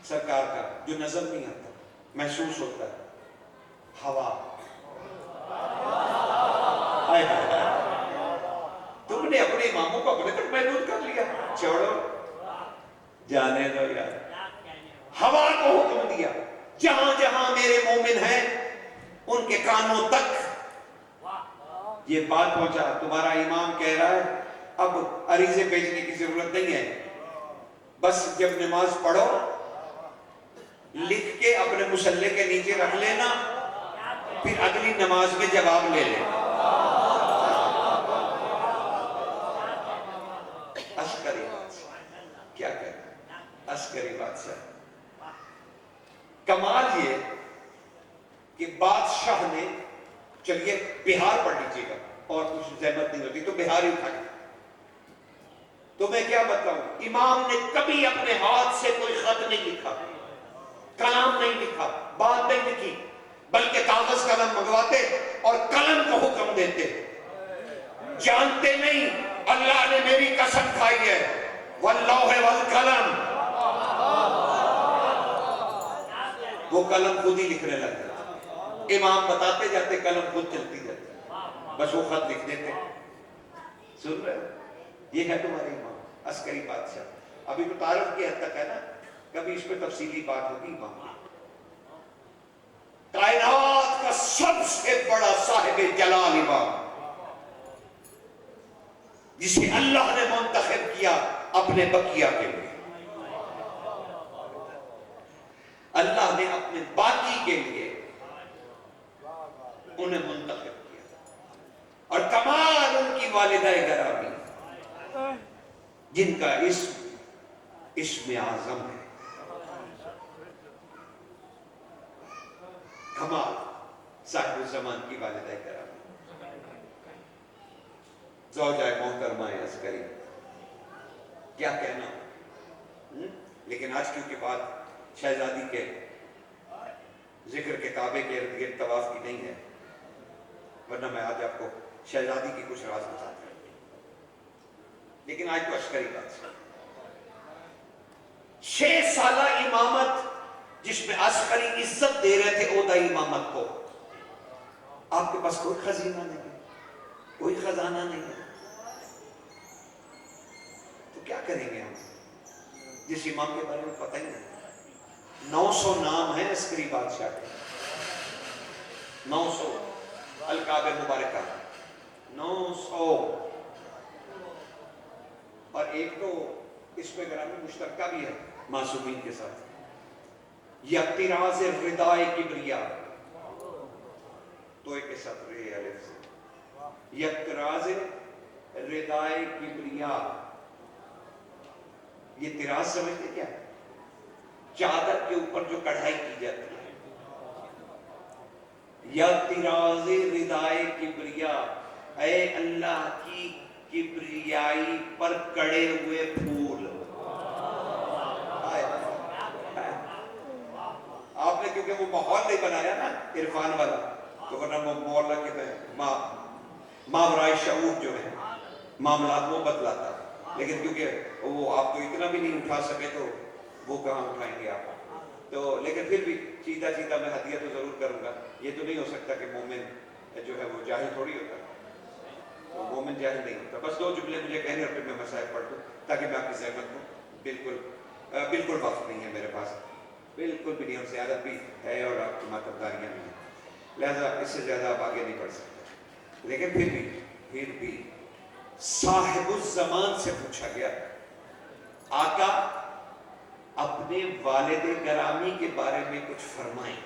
سرکار کا جو نظر نہیں آتا، محسوس ہوتا ہے، ہوا، تم نے اپنے اماموں کو اپنے تک محدود کر لیا، چھوڑو جانے دو یار۔ ہوا کو حکم دیا، جہاں جہاں میرے مومن ہیں ان کے کانوں تک یہ بات پہنچا، تمہارا امام کہہ رہا ہے اب عریضے بھیجنے کی ضرورت نہیں ہے، بس جب نماز پڑھو لکھ کے اپنے مصلے کے نیچے رکھ لینا، پھر اگلی نماز میں جواب لے لینا۔ عسکری بادشاہ کیا کہتا ہے؟ عسکری بادشاہ چلیے بہار پڑھ لیجیے گا اور کچھ زحمت نہیں ہوتی تو بہار ہی اٹھا کے تو میں کیا بتاؤں امام نے کبھی اپنے ہاتھ سے کوئی خط نہیں لکھا کلام نہیں لکھا بات نہیں لکھی بلکہ کاغذ قلم منگواتے اور قلم کو حکم دیتے جانتے نہیں اللہ نے میری قسم کھائی ہے واللوح والقلم وہ قلم خود ہی لکھنے لگتا امام بتاتے جاتے قلم خود چلتی جاتی بس وہ خط لکھ دیتے سن رہے ہو یہ ہے تمہارے امام عسکری بادشاہ ابھی تو تعارف کی حد تک ہے نا کبھی اس پہ تفصیلی بات ہوگی امام کائنات کا سب سے بڑا صاحب جلال امام جسے اللہ نے منتخب کیا اپنے بقیہ کے لیے اللہ نے اپنے باقی کے لیے انہیں منتخب کیا اور کمال ان کی والدہ گرامی جن کا اسم اعظم ہے کمال صاحب الزمان کی والدہ گرامی زوجہ محترمہ عسکری کیا کہنا لیکن آج کیونکہ بات شہزادی کے ذکر کے کعبے کے ارد گرد طواف کی نہیں ہے ورنہ میں آج آپ کو شہزادی کی کچھ راز بتاتا ہوں لیکن آج تو عسکری بات 6 سالہ امامت جس میں عسکری عزت دے رہے تھے عہدہ امامت کو آپ کے پاس کوئی خزینہ نہیں ہے کوئی خزانہ نہیں ہے تو کیا کریں گے ہم جس امام کے بارے میں پتہ ہی نہیں 900 نام ہیں عسکری بادشاہ کے 900 القاب مبارکہ 900 اور ایک تو اس میں گرامی مشترکہ بھی ہے معصومین کے ساتھ یقتراز ردائے کبریا تو ایک کے ساتھ رے الف سے یقتراز ردائے کبریا یہ تراز سمجھتے کیا چادر کے اوپر جو کڑھائی کی جاتی ہے یا تراز ردائے کبریا اے اللہ کی کبریائی پر کڑے ہوئے پھول آپ نے کیونکہ وہ ماحول نہیں بنایا نا عرفان والا تو ورنہ وہ مولا کے ماورائے شعور جو ہے معاملات وہ بتلاتا لیکن کیونکہ وہ آپ تو اتنا بھی نہیں اٹھا سکے تو وہ کہاں اٹھائیں گے آپ تو لیکن پھر بھی سیدھا میں ہدیہ تو ضرور کروں گا یہ تو نہیں ہو سکتا کہ مومن جو ہے وہ جاہل تھوڑی ہوتا وہ مومن جاہل نہیں ہوتا بس 2 جملے مجھے کہنے اور پھر میں مسائل پڑھ دوں تاکہ میں آپ کی زحمت کو بالکل وقت نہیں ہے میرے پاس بالکل بھی نہیں اور زیادت بھی ہے اور آپ کی ماتمداریاں بھی ہیں لہذا اس سے زیادہ آپ آگے نہیں بڑھ سکتے لیکن پھر بھی صاحب الزمان سے پوچھا گیا آقا اپنے والد گرامی کے بارے میں کچھ فرمائیں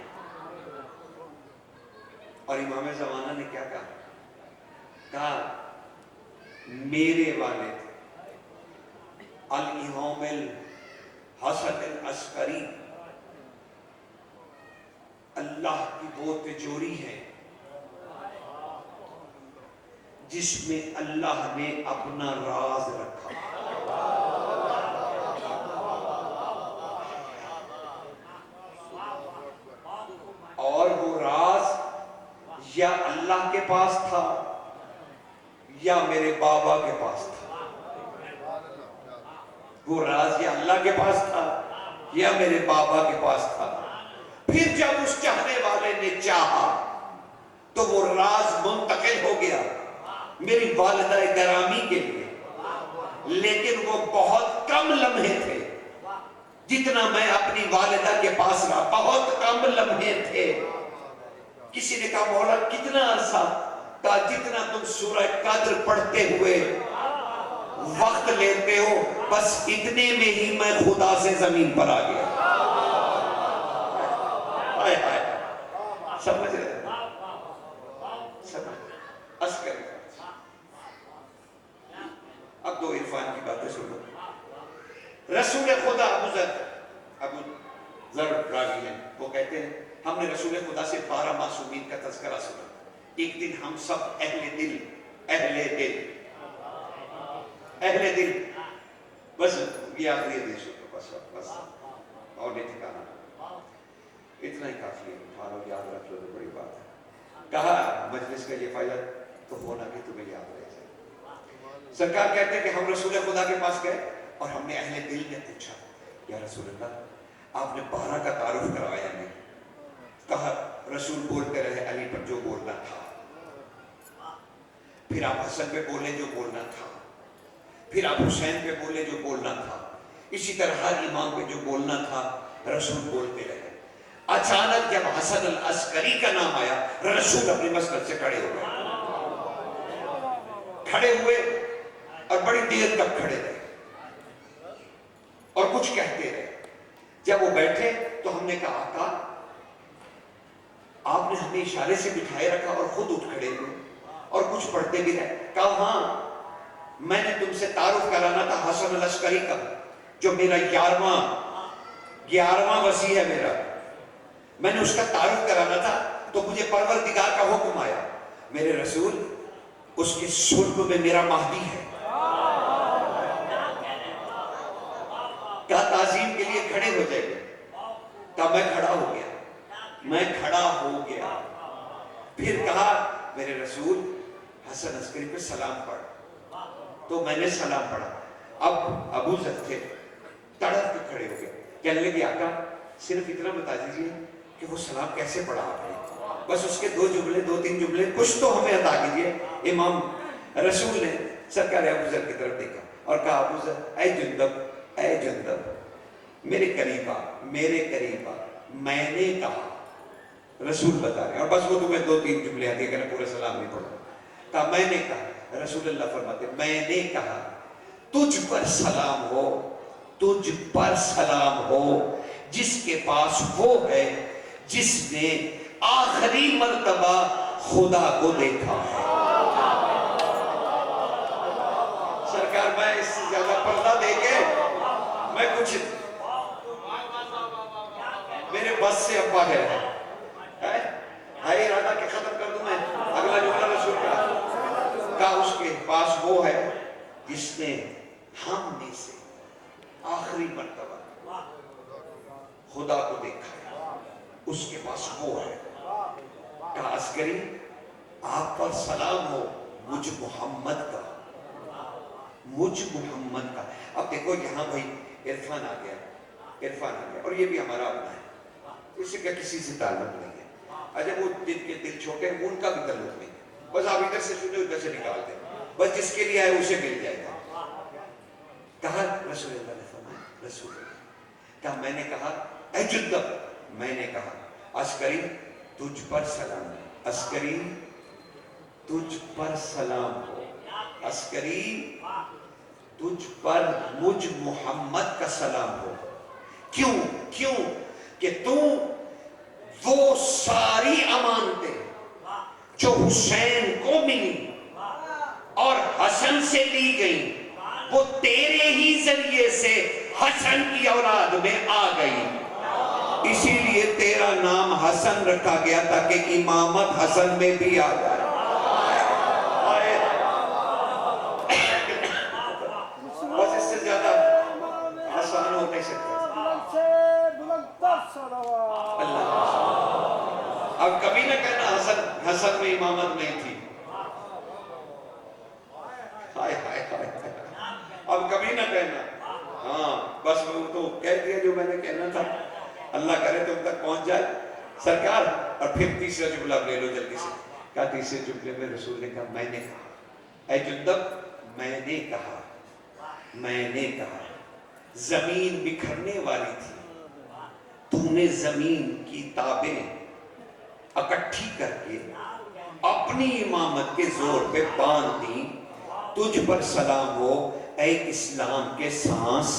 اور امام زمانہ نے کیا کہا میرے والد الامام الحسن العسکری اللہ کی وہ تجوری ہے جس میں اللہ نے اپنا راز رکھا اور وہ راز یا اللہ کے پاس تھا یا میرے بابا کے پاس تھا وہ راز یا اللہ کے پاس تھا یا میرے بابا کے پاس تھا پھر جب اس چاہنے والے نے چاہا تو وہ راز منتقل ہو گیا میری والدہ گرامی کے لیے لیکن وہ بہت کم لمحے تھے جتنا میں اپنی والدہ کے پاس رہا بہت کم لمحے تھے کسی نے کہا مولا کتنا عرصہ کہا جتنا تم سورہ قدر پڑھتے ہوئے وقت لیتے ہو بس اتنے میں ہی میں خدا سے زمین پر آ گیا سمجھ رہے عسکری اب 2 عرفان کی باتیں سنو رسول خدا ابو ذر راوی ہیں وہ کہتے ہیں ہم نے رسول خدا سے 12 معصومین کا تذکرہ سنا ایک دن ہم سب اہل دل بس یہ آخری حدیث ہوتا بس اور نہیں ٹھکانا، اتنا ہی کافی ہے، اٹھارہ یاد رکھ لو تو بڑی بات ہے۔ کہا مجلس کا یہ فائدہ تو ہونا کہ تمہیں یاد رہ جائے۔ سرکار کہتے ہیں کہ ہم رسول خدا کے پاس گئے اور ہم نے اہل دل میں پوچھا، یا رسول اللہ آپ نے 12 کا تعارف کروایا نہیں؟ کہا رسول بولتے رہے علی پر جو بولنا تھا، پھر آپ حسن پہ بولے جو بولنا تھا، پھر آپ حسین پہ بولے جو بولنا تھا، اسی طرح ہر امام پہ جو بولنا تھا رسول بولتے رہے۔ اچانک جب حسن العسکری کا نام آیا رسول اپنی مسجد سے کھڑے ہو گئے، کھڑے ہوئے اور بڑی دیر تک کھڑے رہے اور کچھ کہتے رہے۔ جب وہ بیٹھے تو ہم نے کہا آقا آپ نے ہمیں اشارے سے بٹھائے رکھا اور خود اٹھ کھڑے ہوئے اور کچھ پڑھتے بھی رہے۔ کہا ہاں میں نے تم سے تعارف کرانا تھا حسن العسکری کا، جو میرا 11واں وصی ہے میرا، میں نے اس کا تعارف کرانا تھا تو مجھے پروردگار کا حکم آیا، میرے رسول اس کے سرب میں میرا مہدی ہے۔ کہا تعظیم کے لیے کھڑے ہو جائے، کہا میں کھڑا ہو گیا، پھر کہا میرے رسول حسن عسکری پہ سلام پڑھ، تو میں نے سلام پڑھا۔ اب ابو ذر تھے، تڑپ کے کھڑے ہو گئے، کہنے لگے آقا صرف اتنا بتا دیجئے کہ وہ سلام کیسے پڑھا آپ نے، بس اس کے 2-3 جملے کچھ تو ہمیں عطا کیجئے۔ امام رسول نے سرکار ابو ذر کی طرف دیکھا اور کہا ابو ذر اے جندب میرے قریب آ، میں نے کہا، رسول بتا رہے ہیں اور بس وہ تمہیں 2-3 جملے آتی ہے کہ پورے سلام نہیں پڑھا۔ کہا میں نے کہا، رسول اللہ فرماتے میں نے کہا تجھ پر سلام ہو جس کے پاس وہ ہے جس نے آخری مرتبہ خدا کو دیکھا ہے۔ سرکار میں اس سے زیادہ پردہ دے کے میں کچھ میرے بس سے اب باہر ہے ارادہ کہ ختم کر دوں میں اگلا جملہ رسول کا، کہا اس کے پاس وہ ہے جس نے ہم میں سے آخری مرتبہ خدا کو دیکھا ہے، اس کے پاس وہ ہے۔ کہا عسکری آپ پر سلام ہو مجھ محمد کا۔ اب دیکھو یہاں بھائی عرفان آ گیا اور یہ بھی ہمارا اپنا ہے، اس کا کسی سے تعلق نہیں ہے۔ اجب وہ جن کے دل چھوٹے ہیں ان کا بھی تعلق نہیں ہے، بس آپ ادھر سے سنو ادھر سے نکال دیں، بس جس کے لیے آئے اسے مل جائے گا۔ کہا رسول اللہ نے فرمایا کہا میں نے کہا اے جندب، میں نے کہا عسکری تجھ پر سلام ہو، عسکری تجھ پر سلام ہو، عسکری تجھ پر مجھ محمد کا سلام ہو۔ کیوں کہ تو وہ ساری امانتیں جو حسین کو ملی اور حسن سے لی گئی وہ تیرے ہی ذریعے سے حسن کی اولاد میں آ گئی، اسی لیے تیرا نام حسن رکھا گیا تاکہ امامت حسن میں بھی آ جائے۔ بس اس سے زیادہ آسان ہو نہیں سکتا۔ اللہ اب کبھی نہ کہنا حسن میں امامت نہیں تھی، اب کبھی نہ کہنا، ہاں بس وہ تو کہہ دیا جو میں نے کہنا تھا، اللہ کرے تم تک پہنچ جائے سرکار۔ اور پھر تیسرا جملہ لے لو جلدی سے، کہا تیسرے جملے میں رسول نے کہا میں نے کہا اے جندب میں نے کہا زمین بکھرنے والی تھی، تو نے زمین کی تابیں اکٹھی کر کے اپنی امامت کے زور پہ باندھ دی، تجھ پر سلام ہو اے اسلام کے سانس۔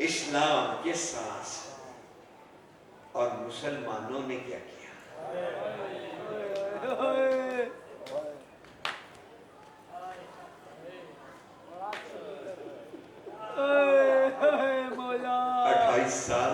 اسلام کے سانس، اور مسلمانوں نے کیا کیا؟ مولا 28 سال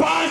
5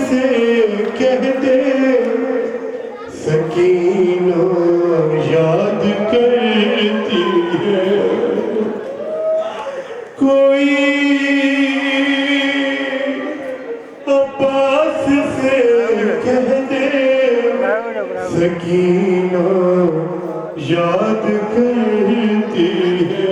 سے کہہ دے سکینہ یاد کرتی ہے کوئی عباس سے کہہ دے سکینہ یاد کرتی ہے